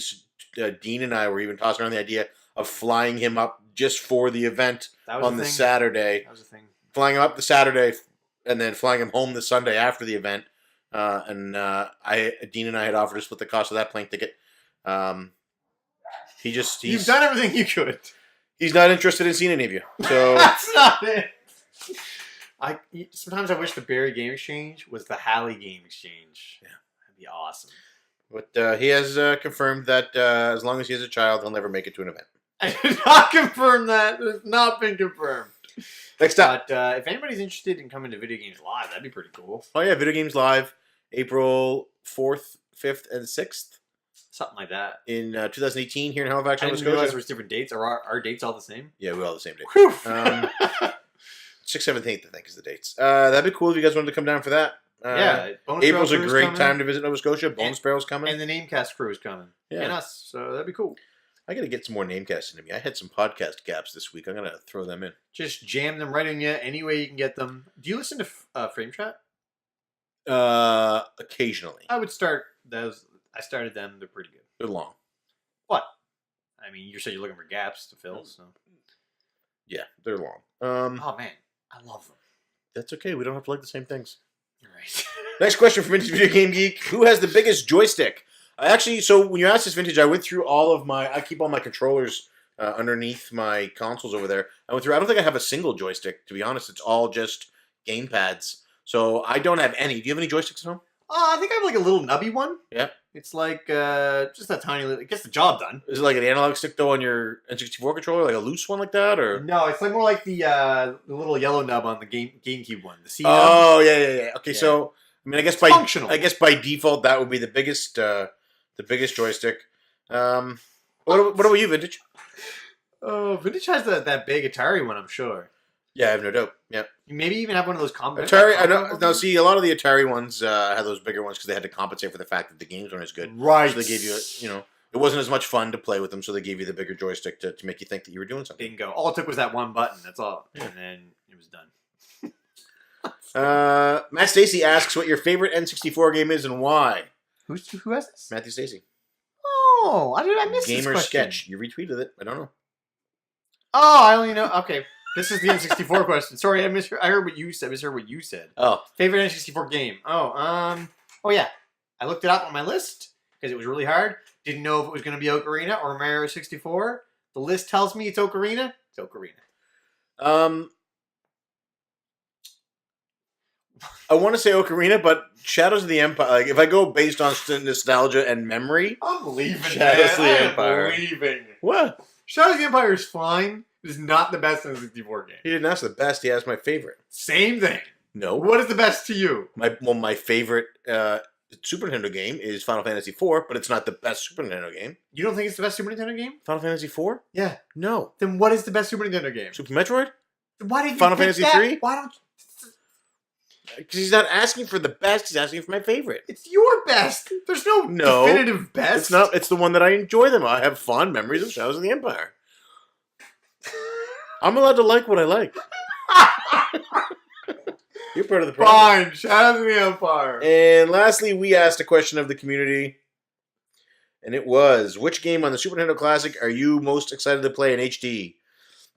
Dean and I were even tossing around the idea of flying him up just for the event on the Saturday. That was a thing. Flying him up the Saturday and then flying him home the Sunday after the event. Dean and I had offered to split the cost of that plane ticket. You've done everything you could. He's not interested in seeing any of you. So that's not it. Sometimes I wish the Barrie Game Exchange was the Halley Game Exchange. Yeah, that'd be awesome. But he has confirmed that as long as he has a child, he'll never make it to an event. I did not confirm that. It has not been confirmed. Next up. But if anybody's interested in coming to Video Games Live, that'd be pretty cool. Oh, yeah. Video Games Live, April 4th, 5th, and 6th. Something like that. In 2018 here in Halifax, Nova Scotia. I didn't realize there was different dates. Are our dates all the same? Yeah, we're all the same date. 6th, 7th, 8th, I think, is the dates. That'd be cool if you guys wanted to come down for that. Yeah. April's a great time to visit Nova Scotia. Bone Sparrow's coming. And the Namecast crew is coming. Yeah. And us. So that'd be cool. I got to get some more Namecasts into me. I had some podcast gaps this week. I'm going to throw them in. Just jam them right in you any way you can get them. Do you listen to Frame Chat? Occasionally. I would start those. I started them. They're pretty good. They're long. What? I mean, you said you're looking for gaps to fill, so. Yeah, they're long. Oh, man. I love them. That's okay. We don't have to like the same things. All right. Next question from Vintage Video Game Geek. Who has the biggest joystick? So when you asked this, Vintage, I went through I keep all my controllers underneath my consoles over there. I don't think I have a single joystick, to be honest. It's all just game pads. So I don't have any. Do you have any joysticks at home? I think I have like a little nubby one. Yeah. It's like just a tiny little. It gets the job done. Is it like an analog stick though on your N64 controller, like a loose one like that, or? No, it's like more like the little yellow nub on the GameCube one. The C nub. Oh yeah. Okay, Yeah. so I mean, Functional. I guess by default that would be the biggest joystick. What about you, Vintage? Oh, Vintage has that big Atari one, I'm sure. Yeah, I have no doubt. Yeah, You maybe even have one of those Atari. I know. Now, see, a lot of the Atari ones had those bigger ones because they had to compensate for the fact that the games weren't as good. Right. So they gave you, it wasn't as much fun to play with them, so they gave you the bigger joystick to make you think that you were doing something. Bingo. All it took was that one button. That's all. Yeah. And then it was done. Matt Stacy asks what your favorite N64 game is and why. Who has this? Matthew Stacy. Oh, I missed this Gamer question. Sketch. You retweeted it. I don't know. Oh, I only know. Okay. This is the N64 question. Sorry, I heard what you said. I misheard what you said. Oh. Favorite N64 game? Oh yeah. I looked it up on my list because it was really hard. Didn't know if it was going to be Ocarina or Mario 64. The list tells me it's Ocarina. It's Ocarina. I want to say Ocarina, but Shadows of the Empire. Like, if I go based on nostalgia and memory, I'm leaving. Shadows of the Empire. I'm leaving. What? Shadows of the Empire is fine. It is not the best N64 game. He didn't ask the best. He asked my favorite. Same thing. No. What is the best to you? My favorite Super Nintendo game is Final Fantasy IV, but it's not the best Super Nintendo game. You don't think it's the best Super Nintendo game? Final Fantasy IV? Yeah. No. Then what is the best Super Nintendo game? Super Metroid? Why did you Final pick Fantasy that? III? Why don't? Because he's not asking for the best. He's asking for my favorite. It's your best. There's no definitive best. It's not. It's the one that I enjoy them. I have fond memories of Shadows of the Empire. I'm allowed to like what I like. You're part of the problem. Fine. Shadows of the Empire. And lastly, we asked a question of the community. And it was, which game on the Super Nintendo Classic are you most excited to play in HD?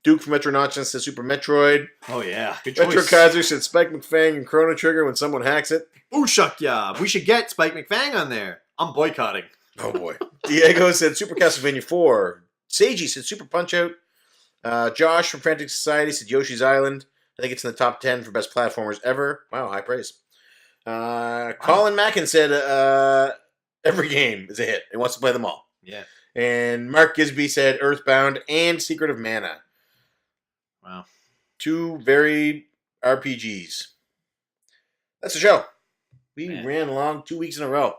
Duke from Metronauts says Super Metroid. Oh yeah, good Retro choice. Kaiser said Spike McFang and Chrono Trigger when someone hacks it. Ooh, shuck ya. We should get Spike McFang on there. I'm boycotting. Oh boy. Diego said Super Castlevania 4. Seiji said Super Punch-Out. Josh from Frantic Society said Yoshi's Island. I think it's in the top 10 for best platformers ever. Wow, high praise. Colin Mackin said every game is a hit. He wants to play them all. Yeah. And Mark Gisby said Earthbound and Secret of Mana. Wow. Two very RPGs. That's the show. We Man. ran along 2 weeks in a row.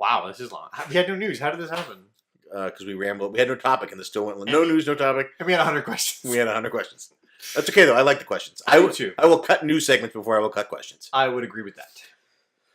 Wow, this is long. We had no news. How did this happen? Because we rambled. We had no topic and this still went. No news, no topic. And we had 100 questions. We had 100 questions. That's okay, though. I like the questions. I would too. I will cut news segments before I will cut questions. I would agree with that.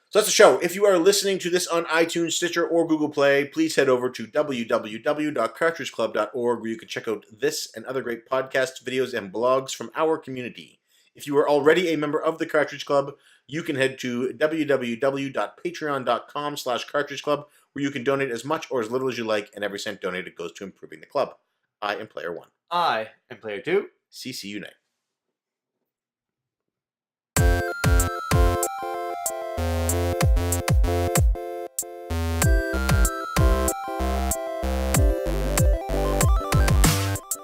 So that's the show. If you are listening to this on iTunes, Stitcher, or Google Play, please head over to www.cartridgeclub.org where you can check out this and other great podcasts, videos, and blogs from our community. If you are already a member of the Cartridge Club, you can head to www.patreon.com/Cartridge Club where you can donate as much or as little as you like, and every cent donated goes to improving the club. I am Player 1. I am Player 2. CC Unite.